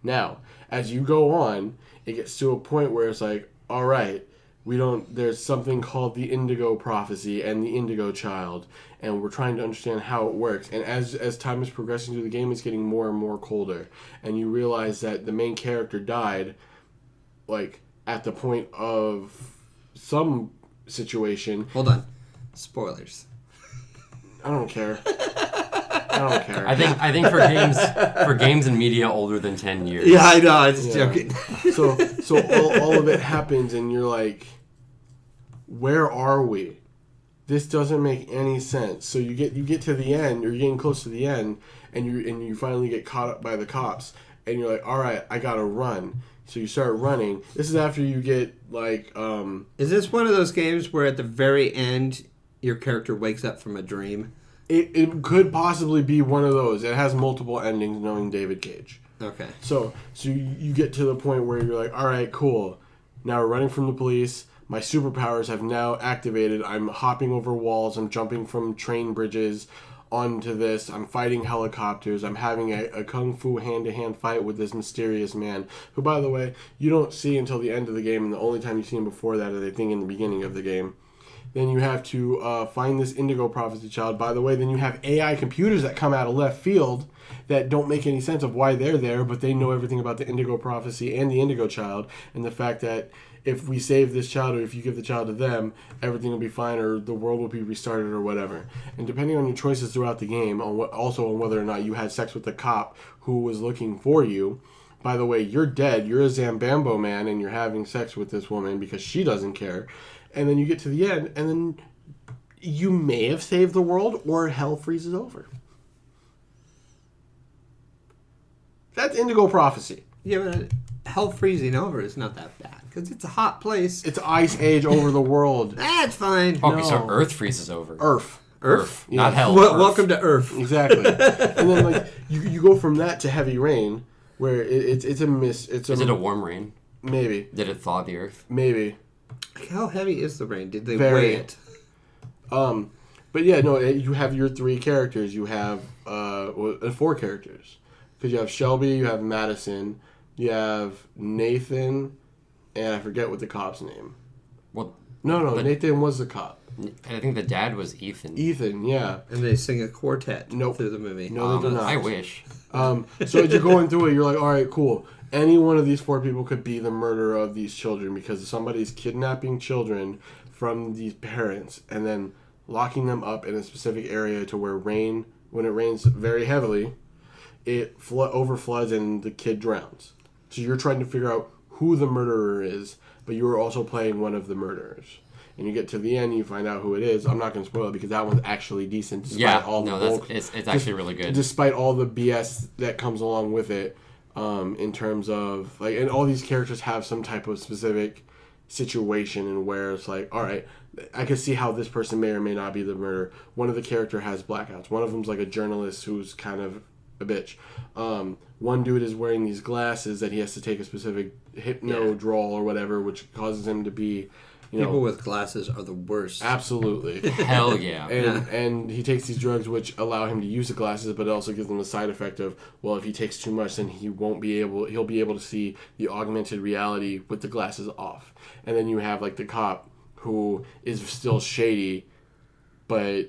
Now, as you go on, it gets to a point where it's like, all right, there's something called the Indigo Prophecy and the Indigo Child, and we're trying to understand how it works. And as time is progressing through the game, it's getting more and more colder, and you realize that the main character died, like, at the point of some situation. Hold on. Spoilers. I don't care. I don't care. I think for games and media older than 10 years. Yeah, I know. I was joking. So all of it happens, and you're like, where are we? This doesn't make any sense. So you get to the end, or you're getting close to the end, and you finally get caught up by the cops, and you're like, all right, I gotta run. So you start running. This is after you get like. Is this one of those games where at the very end your character wakes up from a dream? It could possibly be one of those. It has multiple endings, knowing David Cage. Okay. So you get to the point where you're like, all right, cool. Now we're running from the police. My superpowers have now activated. I'm hopping over walls. I'm jumping from train bridges onto this. I'm fighting helicopters. I'm having a kung fu hand-to-hand fight with this mysterious man, who, by the way, you don't see until the end of the game, and the only time you see him before that is, I think, in the beginning of the game. Then you have to find this Indigo Prophecy Child. By the way, then you have AI computers that come out of left field that don't make any sense of why they're there, but they know everything about the Indigo Prophecy and the Indigo Child, and the fact that if we save this child, or if you give the child to them, everything will be fine, or the world will be restarted, or whatever. And depending on your choices throughout the game, also on whether or not you had sex with the cop who was looking for you. By the way, you're dead. You're a Zambambo man, and you're having sex with this woman because she doesn't care. And then you get to the end, and then you may have saved the world, or hell freezes over. That's Indigo Prophecy. Yeah, but hell freezing over is not that bad, because it's a hot place. It's Ice Age over the world. That's fine. Okay, so Earth freezes over. Earth, yeah. Not hell. Welcome to Earth. Exactly. And then like you go from that to heavy rain, where it's a mist. Is it a warm rain? Maybe. Did it thaw the Earth? Maybe. How heavy is the rain? Did they Very. weigh it? But yeah, no. You have your three characters. You have 4 characters, because you have Shelby, you have Madison, you have Nathan, and I forget what the cop's name. Well, No, Nathan was the cop. I think the dad was Ethan. Ethan, yeah. And they sing a quartet Nope. through the movie. No, they do not. I wish. So as you're going through it, you're like, all right, cool. Any one of these 4 people could be the murderer of these children, because somebody's kidnapping children from these parents and then locking them up in a specific area to where when it rains very heavily, it overfloods and the kid drowns. So you're trying to figure out who the murderer is, but you are also playing one of the murderers. And you get to the end, you find out who it is. I'm not going to spoil it, because that one's actually decent. It's actually really good. Despite all the BS that comes along with it, in terms of like, and all these characters have some type of specific situation, and where it's like, all right, I can see how this person may or may not be the murderer. One of the character has blackouts. One of them's like a journalist who's kind of a bitch. One dude is wearing these glasses that he has to take a specific hypno-drawl or whatever, which causes him to be, People with glasses are the worst. Absolutely. Hell yeah. And he takes these drugs which allow him to use the glasses, but it also gives him the side effect of, well, if he takes too much, then he'll be able to see the augmented reality with the glasses off. And then you have like the cop who is still shady, but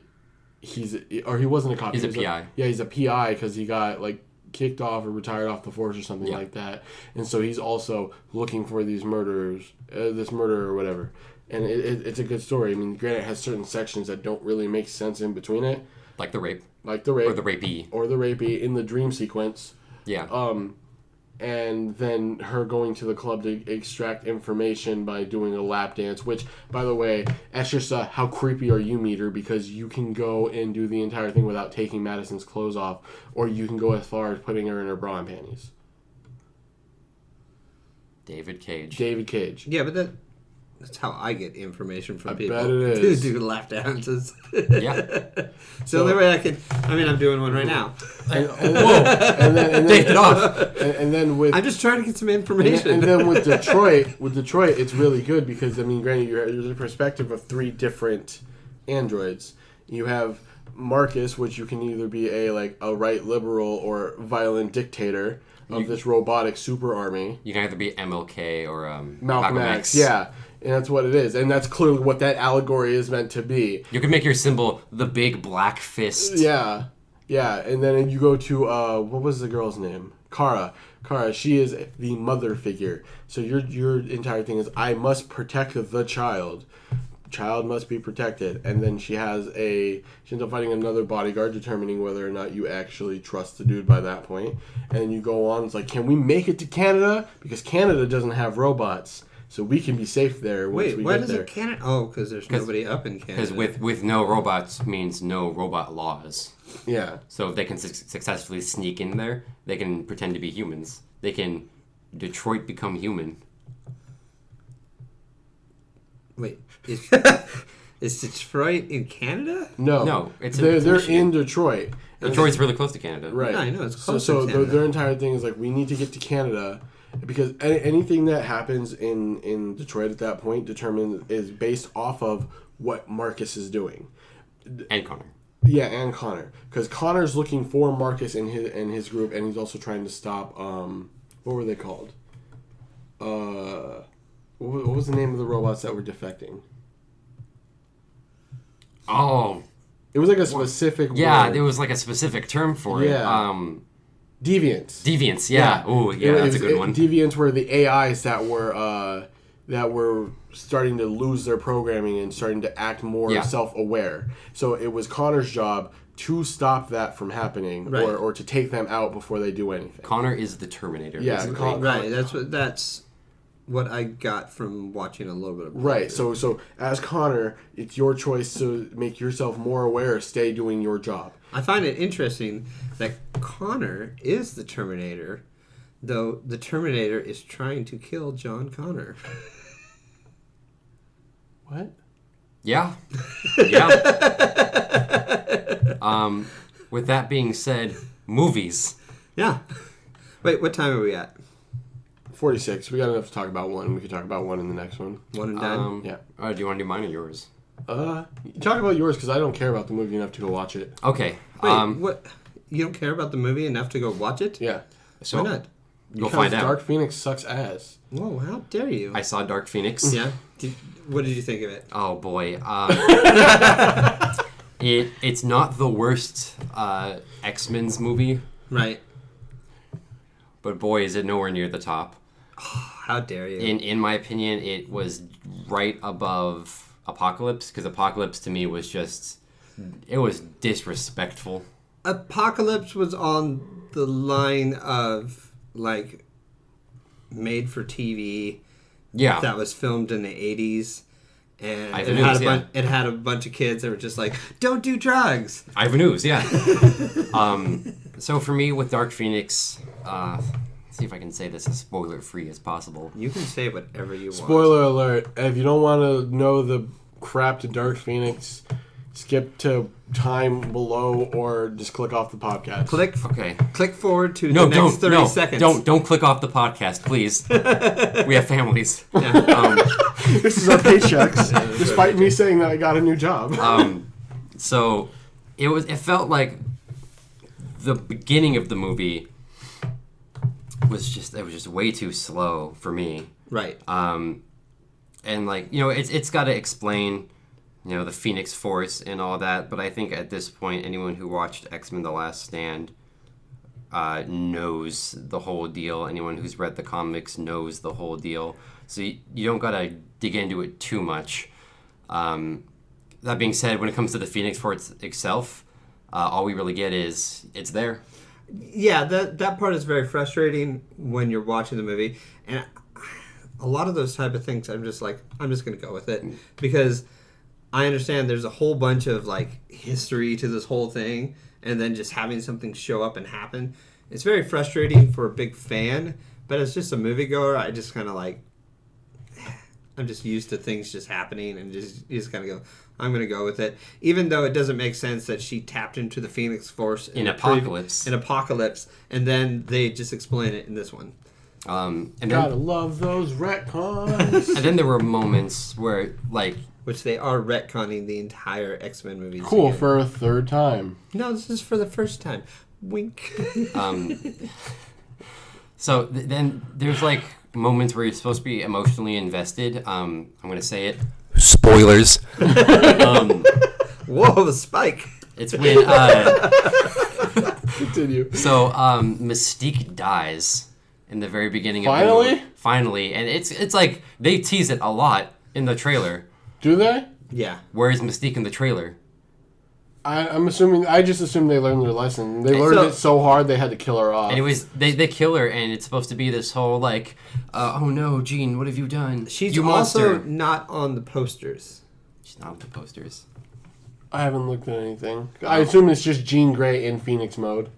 he wasn't a cop. He's a PI. He's a PI because he got like kicked off or retired off the force or something like that. And so he's also looking for these murderers, this murderer or whatever. And it's a good story. I mean, granted, it has certain sections that don't really make sense in between it. Like the rape. Or the rapee. Or the rapee in the dream sequence. Yeah. and then her going to the club to extract information by doing a lap dance, which, by the way, that's just a how creepy are you meter, because you can go and do the entire thing without taking Madison's clothes off, or you can go as far as putting her in her bra and panties. David Cage. Yeah, but that's how I get information from people. Bet it is. To do lap dances. Yeah. It's the only way I can. I mean, I'm doing one right now. And then Take it off. And then with I'm just trying to get some information. and then with Detroit, it's really good because, I mean, granted, there's a perspective of 3 different androids. You have Marcus, which you can either be a right liberal or violent dictator of this robotic super army. You can either be MLK or Malcolm X. Yeah. And that's what it is. And that's clearly what that allegory is meant to be. You can make your symbol the big black fist. Yeah. Yeah. And then you go to, what was the girl's name? Kara. She is the mother figure. So your entire thing is, I must protect the child. Child must be protected. And then she ends up fighting another bodyguard, determining whether or not you actually trust the dude by that point. And you go on, it's like, can we make it to Canada? Because Canada doesn't have robots. So we can be safe there once we why get does there. it Canada? Oh, because there's nobody up in Canada. Because with no robots means no robot laws. Yeah. So if they can successfully sneak in there, they can pretend to be humans. They can Detroit become human. Wait, is Detroit in Canada? No, it's they're Michigan. in Detroit. Detroit's really close to Canada. Right. Yeah, I know, it's So, close so to Canada. their entire thing is like, we need to get to Canada, because anything that happens in Detroit at that point is based off of what Marcus is doing. And Connor. Yeah, and Connor, because Connor's looking for Marcus and his group, and he's also trying to stop. What were they called? What was the name of the robots that were defecting? Oh. It was like a specific Yeah, word. there was like a specific term for it. Yeah. Deviants. Deviants, yeah. Oh, yeah, that's a good one. Deviants were the AIs that were starting to lose their programming and starting to act more self-aware. So it was Connor's job to stop that from happening, Right. or to take them out before they do anything. Connor is the Terminator. Yeah, basically. Right, that's what I got from watching a little bit of Right. So as Connor, it's your choice to make yourself more aware. Stay doing your job. I find it interesting that Connor is the Terminator, though the Terminator is trying to kill John Connor. What? Yeah. Yeah. With that being said, movies. Yeah. Wait, what time are we at? 46. We got enough to talk about one. We could talk about one in the next one. One and done? Yeah. Do you want to do mine or yours? Talk about yours, because I don't care about the movie enough to go watch it. Okay. Wait, what? You don't care about the movie enough to go watch it? Yeah. So Why not? you'll Because find out. Dark Phoenix sucks ass. Whoa, how dare you? I saw Dark Phoenix. Yeah? What did you think of it? Oh boy. It's not the worst X-Men's movie, Right. but boy, is it nowhere near the top. How dare you? In my opinion, it was right above Apocalypse, because Apocalypse to me was just, it was disrespectful. Apocalypse was on the line of, like, made for TV. Yeah. That was filmed in the 80s. And Ivan it had, Ooze, it had a bunch of kids that were just like, don't do drugs. Ivan Ooze, yeah. So for me, with Dark Phoenix, see if I can say this as spoiler-free as possible. You can say whatever you want. Spoiler alert. If you don't want to know the crap to Dark Phoenix, skip to time below or just click off the podcast. Click forward to the next 30 seconds. Don't click off the podcast, please. We have families. This is our paychecks, despite me saying that I got a new job. So it felt like the beginning of the movie was just way too slow for me. Right. And like, it's got to explain, the Phoenix Force and all that, but I think at this point anyone who watched X-Men: The Last Stand knows the whole deal. Anyone who's read the comics knows the whole deal. So you don't got to dig into it too much. That being said, when it comes to the Phoenix Force itself, all we really get is it's there. Yeah, that part is very frustrating when you're watching the movie, and a lot of those type of things, I'm just going to go with it because I understand there's a whole bunch of like history to this whole thing, and then just having something show up and happen, it's very frustrating for a big fan. But as just a moviegoer, I just kind of like, I'm just used to things just happening, and you just kind of go, I'm going to go with it. Even though it doesn't make sense that she tapped into the Phoenix Force in Apocalypse. And then they just explain it in this one. And Gotta love those retcons. and then there were moments where, like... Which they are retconning the entire X-Men movies. Cool, again. for a third time. No, this is for the first time. Wink. So then there's like moments where you're supposed to be emotionally invested. I'm going to say it. Spoilers. Whoa, the spike. It's when... Continue. So Mystique dies in the very beginning of the movie. Finally. And it's like they tease it a lot in the trailer. Do they? Yeah. Where is Mystique in the trailer? I'm assuming. I just assumed they learned their lesson. They learned it so hard they had to kill her off. Anyways, they kill her, and it's supposed to be this whole like, oh no, Jean, what have you done? She's you also monster. not on the posters. She's not on the posters. I haven't looked at anything. I assume it's just Jean Grey in Phoenix mode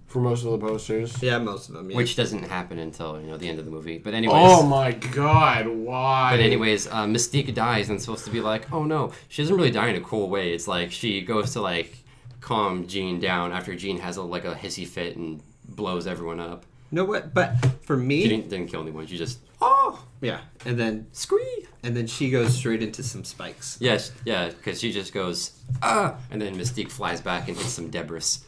for most of the posters. Yeah, most of them. Yeah. Which doesn't happen until the end of the movie. But anyways. Oh my God! Why? But anyways, Mystique dies, and it's supposed to be like, oh no, she doesn't really die in a cool way. It's like she goes to like calm Jean down after Jean has a hissy fit and blows everyone up. No, what? But for me, She didn't kill anyone. She just yeah, and then scream. and then she goes straight into some spikes. Yes, yeah, because she just goes and then Mystique flies back and hits some debris.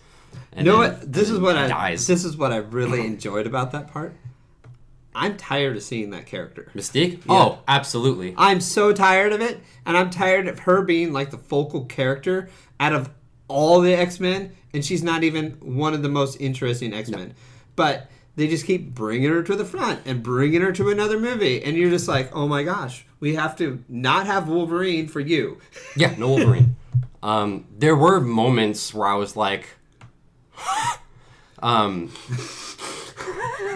And You know then- what? This and is what dies. This is what I really enjoyed about that part. I'm tired of seeing that character. Mystique? Yeah. Oh, absolutely. I'm so tired of it, and I'm tired of her being like the focal character out of all the X-Men, and she's not even one of the most interesting X-Men. No. But they just keep bringing her to the front and bringing her to another movie, and you're just like, oh my gosh, we have to not have Wolverine for you. Yeah, no Wolverine. There were moments where I was like,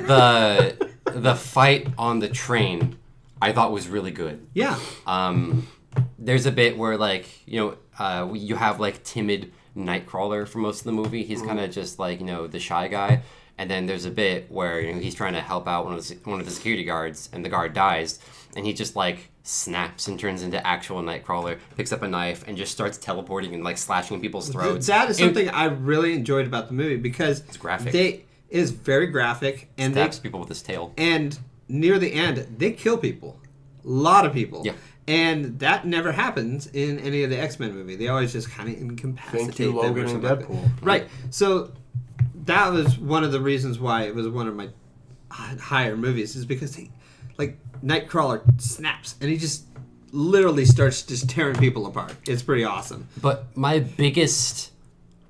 the fight on the train I thought was really good. Yeah. There's a bit where you have like timid Nightcrawler for most of the movie. He's kind of just like the shy guy. And then there's a bit where he's trying to help out one of the security guards, and the guard dies, and he just like snaps and turns into actual Nightcrawler, picks up a knife, and just starts teleporting and like slashing people's throats. That is something I really enjoyed about the movie because it's graphic. It is very graphic, and stabs people with his tail. And near the end, they kill people, a lot of people. Yeah. And that never happens in any of the X-Men movie. They always just kind of incapacitate Thank you, them Logan or and something. Deadpool. Right. So that was one of the reasons why it was one of my higher movies, is because Nightcrawler snaps and he just literally starts just tearing people apart. It's pretty awesome. But my biggest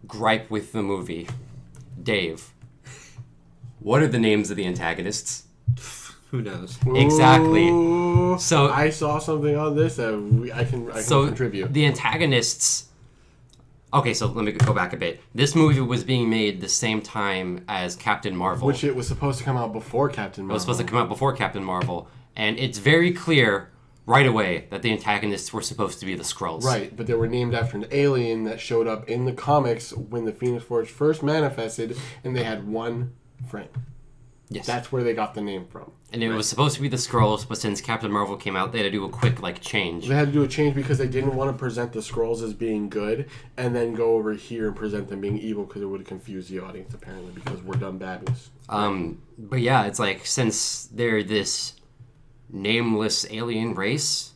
gripe with the movie, Dave, what are the names of the antagonists? Who knows? Exactly. Ooh, So I saw something on this that I can contribute. The antagonists. Okay, so let me go back a bit. This movie was being made the same time as Captain Marvel. Which it was supposed to come out before Captain Marvel. It was supposed to come out before Captain Marvel. And it's very clear right away that the antagonists were supposed to be the Skrulls. Right, but they were named after an alien that showed up in the comics when the Phoenix Force first manifested, and they had one friend. Yes. That's where they got the name from. And it was supposed to be the Skrulls, but since Captain Marvel came out, they had to do a quick change. They had to do a change because they didn't want to present the Skrulls as being good and then go over here and present them being evil, because it would have confused the audience, apparently, because we're dumb baddies. But yeah, it's like, since they're this nameless alien race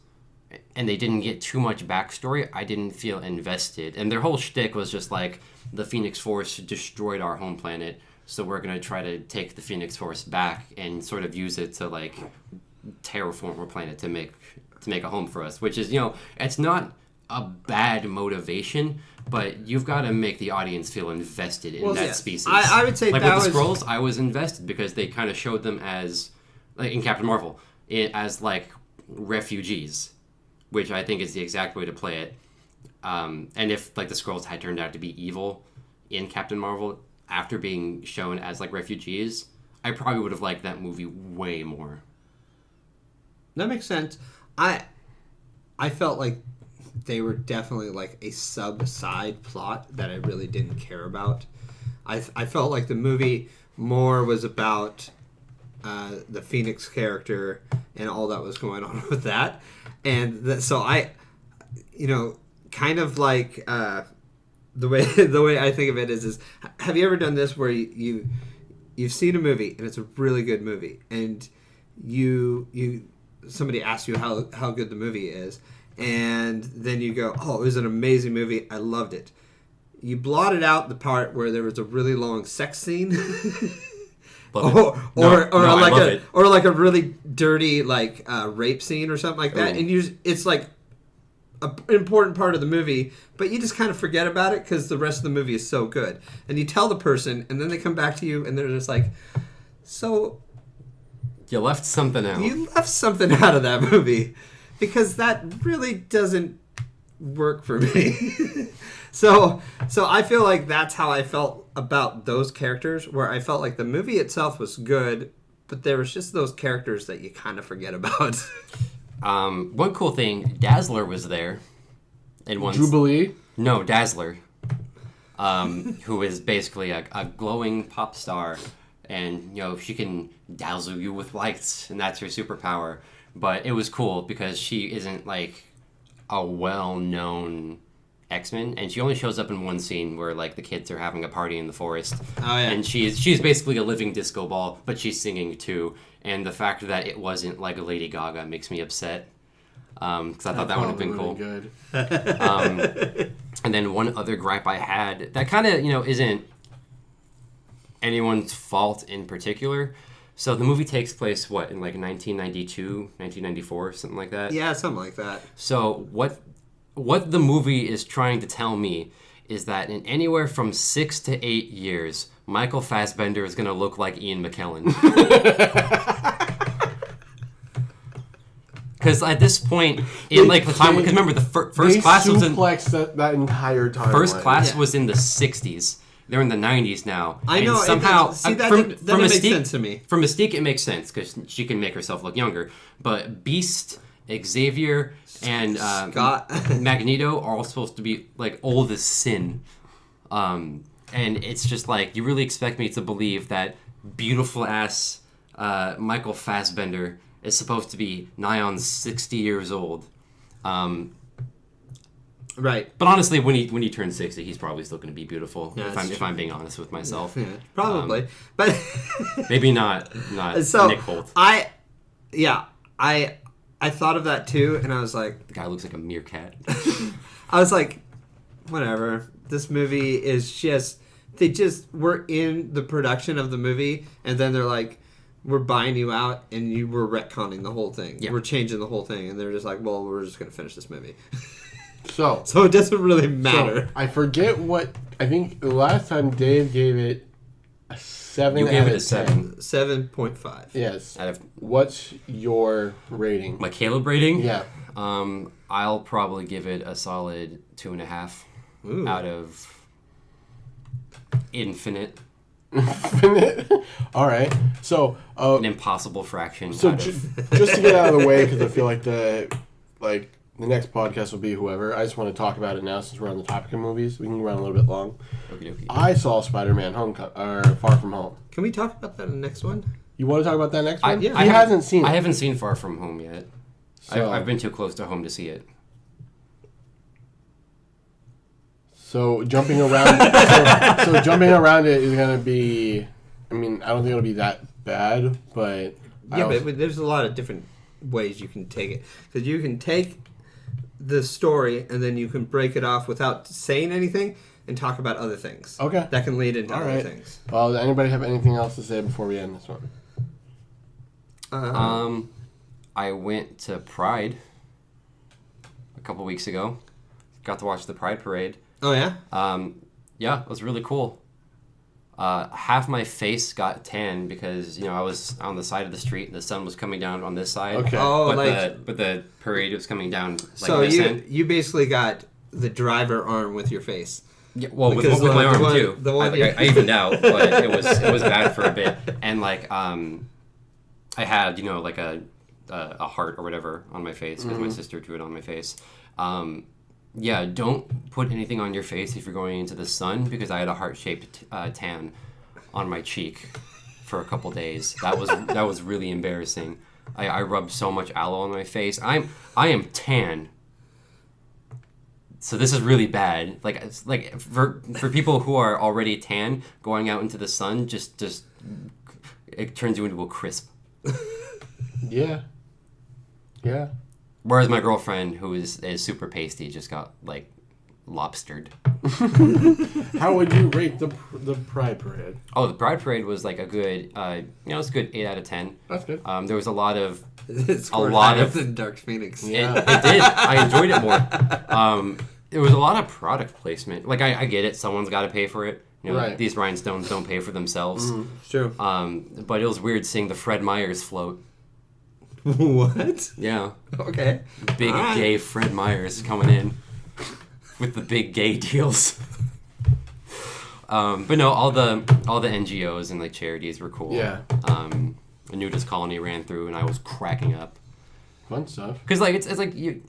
and they didn't get too much backstory, I didn't feel invested. And their whole shtick was just like, the Phoenix Force destroyed our home planet, so we're going to try to take the Phoenix Force back and sort of use it to terraform our planet to make a home for us, which is, it's not a bad motivation, but you've got to make the audience feel invested in that species. I would say like that with the was... Skrulls, I was invested because they kind of showed them as, like in Captain Marvel, as refugees, which I think is the exact way to play it. And if the Skrulls had turned out to be evil in Captain Marvel, after being shown as like refugees, I probably would have liked that movie way more. That makes sense. I felt like they were definitely like a side plot that I really didn't care about. I felt like the movie more was about the Phoenix character and all that was going on with that, and so I, kind of like the way I think of it is have you ever done this where you've seen a movie and it's a really good movie and somebody asks you how good the movie is, and then you go, oh, it was an amazing movie, I loved it. You blotted out the part where there was a really long sex scene. or like a really dirty like rape scene or something like that. Ooh. And it's like an important part of the movie, but you just kind of forget about it because the rest of the movie is so good. And you tell the person, and then they come back to you, and they're just like, so... You left something out. You left something out of that movie because that really doesn't work for me. So I feel like that's how I felt about those characters, where I felt like the movie itself was good, but there was just those characters that you kind of forget about. One cool thing, Dazzler was there. Jubilee? No, Dazzler. Who is basically a glowing pop star. And, she can dazzle you with lights, and that's her superpower. But it was cool because she isn't, like, a well-known X-Men, and she only shows up in one scene where, like, the kids are having a party in the forest. Oh, yeah. And she's basically a living disco ball, but she's singing, too. And the fact that it wasn't, like, a Lady Gaga makes me upset. Because I thought that would have been cool. Good. And then one other gripe I had that kind of, isn't anyone's fault in particular. So the movie takes place, in like 1992, 1994, something like that? Yeah, something like that. So what the movie is trying to tell me is that in anywhere from 6 to 8 years, Michael Fassbender is going to look like Ian McKellen. Because at this point, in like the time, because remember the first class was in that entire time. First class was in the 60s. They're in the 90s now. I know. And somehow, that makes sense to me. For Mystique, it makes sense because she can make herself look younger. But Beast, Xavier, and Scott, Magneto are all supposed to be like old as sin. And it's just like, you really expect me to believe that beautiful ass Michael Fassbender is supposed to be nigh on 60 years old. Right. But honestly, when he turns 60, he's probably still going to be beautiful. Yeah, if I'm being honest with myself. Yeah, probably. But maybe not so Nick Holt. I thought of that too, and I was like, the guy looks like a meerkat. I was like, whatever. This movie is they just were in the production of the movie, and then they're like, we're buying you out, and you were retconning the whole thing. Yeah. We're changing the whole thing, and they're just like, well, we're just going to finish this movie. So it doesn't really matter. So I forget what, I think the last time Dave gave it a 7 You gave out it a of 7. 7.5. Yes. What's your rating? My Caleb rating? Yeah. I'll probably give it a solid 2.5 out of infinite. Infinite? All right. So an impossible fraction. So just to get out of the way, because I feel like the next podcast will be whoever. I just want to talk about it now since we're on the topic of movies. We can run a little bit long. Okay. I saw Spider-Man Far From Home. Can we talk about that in the next one? You want to talk about that next one? Yeah. I haven't seen it. I haven't seen Far From Home yet. So, I've been too close to home to see it. So jumping around it is going to be, I mean, I don't think it'll be that bad, but... but there's a lot of different ways you can take it. Because you can take the story and then you can break it off without saying anything and talk about other things. Okay. That can lead into other things. Well, does anybody have anything else to say before we end this one? I went to Pride a couple weeks ago. Got to watch the Pride Parade. Oh, yeah? Yeah, it was really cool. Half my face got tan because, I was on the side of the street and the sun was coming down on this side. Okay. Oh, but the parade was coming down so you basically got the driver arm with your face. Yeah, well, with Because my the arm one- too. the one I evened out, but it was bad for a bit. And like I had like a heart or whatever on my face because my sister drew it on my face. Yeah, don't put anything on your face if you're going into the sun, because I had a heart-shaped tan on my cheek for a couple days. That was really embarrassing. I rubbed so much aloe on my face. I am tan. So this is really bad. Like it's like for people who are already tan, going out into the sun just it turns you into a crisp. Yeah. Yeah. Whereas my girlfriend, who is super pasty, just got like lobstered. How would you rate the Pride Parade? Oh, the Pride Parade was like a good, it's a good 8 out of 10. That's good. There was a lot of than Dark Phoenix. Yeah. It did. I enjoyed it more. There was a lot of product placement. Like I get it. Someone's got to pay for it. Right. These rhinestones don't pay for themselves. It's true. But it was weird seeing the Fred Meyers float. What? Yeah. Okay. Big All right. gay Fred Meyers coming in with the big gay deals. But no, all the NGOs and like charities were cool. Yeah. A nudist colony ran through, and I was cracking up. Fun stuff. Because like it's like you.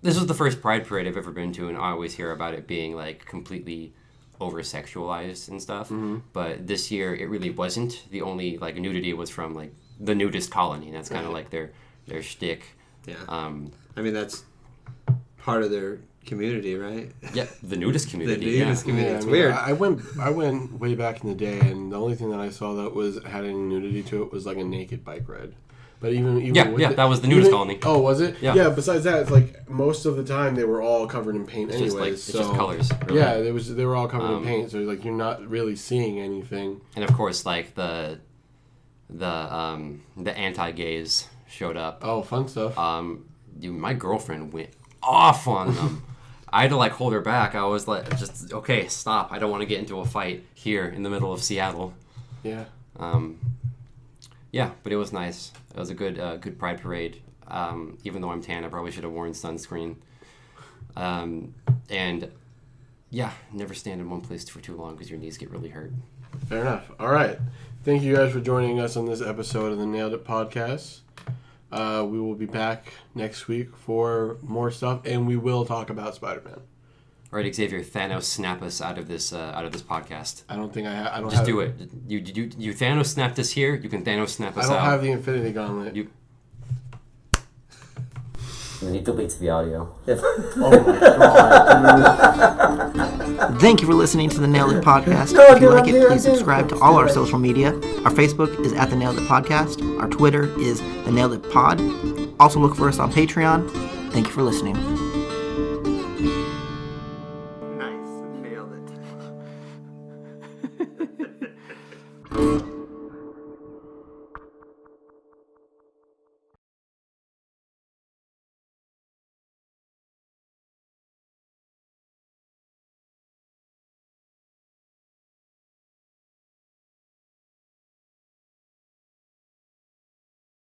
This was the first Pride Parade I've ever been to, and I always hear about it being like completely over-sexualized and stuff. Mm-hmm. But this year, it really wasn't. The only like nudity was from like the nudist colony. That's kind of like their shtick. Yeah. I mean, that's part of their community, right? Yeah, the nudist community. The nudist community. Yeah, It's I mean, weird. I went way back in the day, and the only thing that I saw that had any nudity to it was like a naked bike ride. But even with that was the nudist colony. Oh, was it? Yeah. Besides that, it's like most of the time they were all covered in paint, anyways. It's just colors. Really. Yeah, they were all covered in paint, so like you're not really seeing anything. And of course, like the anti-gays showed up. Oh, fun stuff. My girlfriend went off on them. I had to like hold her back. I was like, just okay, stop. I don't want to get into a fight here in the middle of Seattle. Yeah. Yeah, but it was nice. It was a good Pride Parade. Even though I'm tan, I probably should have worn sunscreen. And yeah, never stand in one place for too long because your knees get really hurt. Fair enough. All right. Thank you guys for joining us on this episode of the Nailed It podcast. We will be back next week for more stuff, and we will talk about Spider-Man. All right, Xavier, Thanos, snap us out of this podcast. I don't think I don't. Just have, do it. You Thanos snapped us here. You can Thanos snap us out. I don't have the Infinity Gauntlet. You need to deletes the audio. Oh my god. Thank you for listening to the Nailed It Podcast. No, If you like dude, it, I'm please doing- subscribe to all our social media. Our Facebook is at the Nailed It Podcast. Our Twitter is the Nailed It Pod. Also look for us on Patreon. Thank you for listening.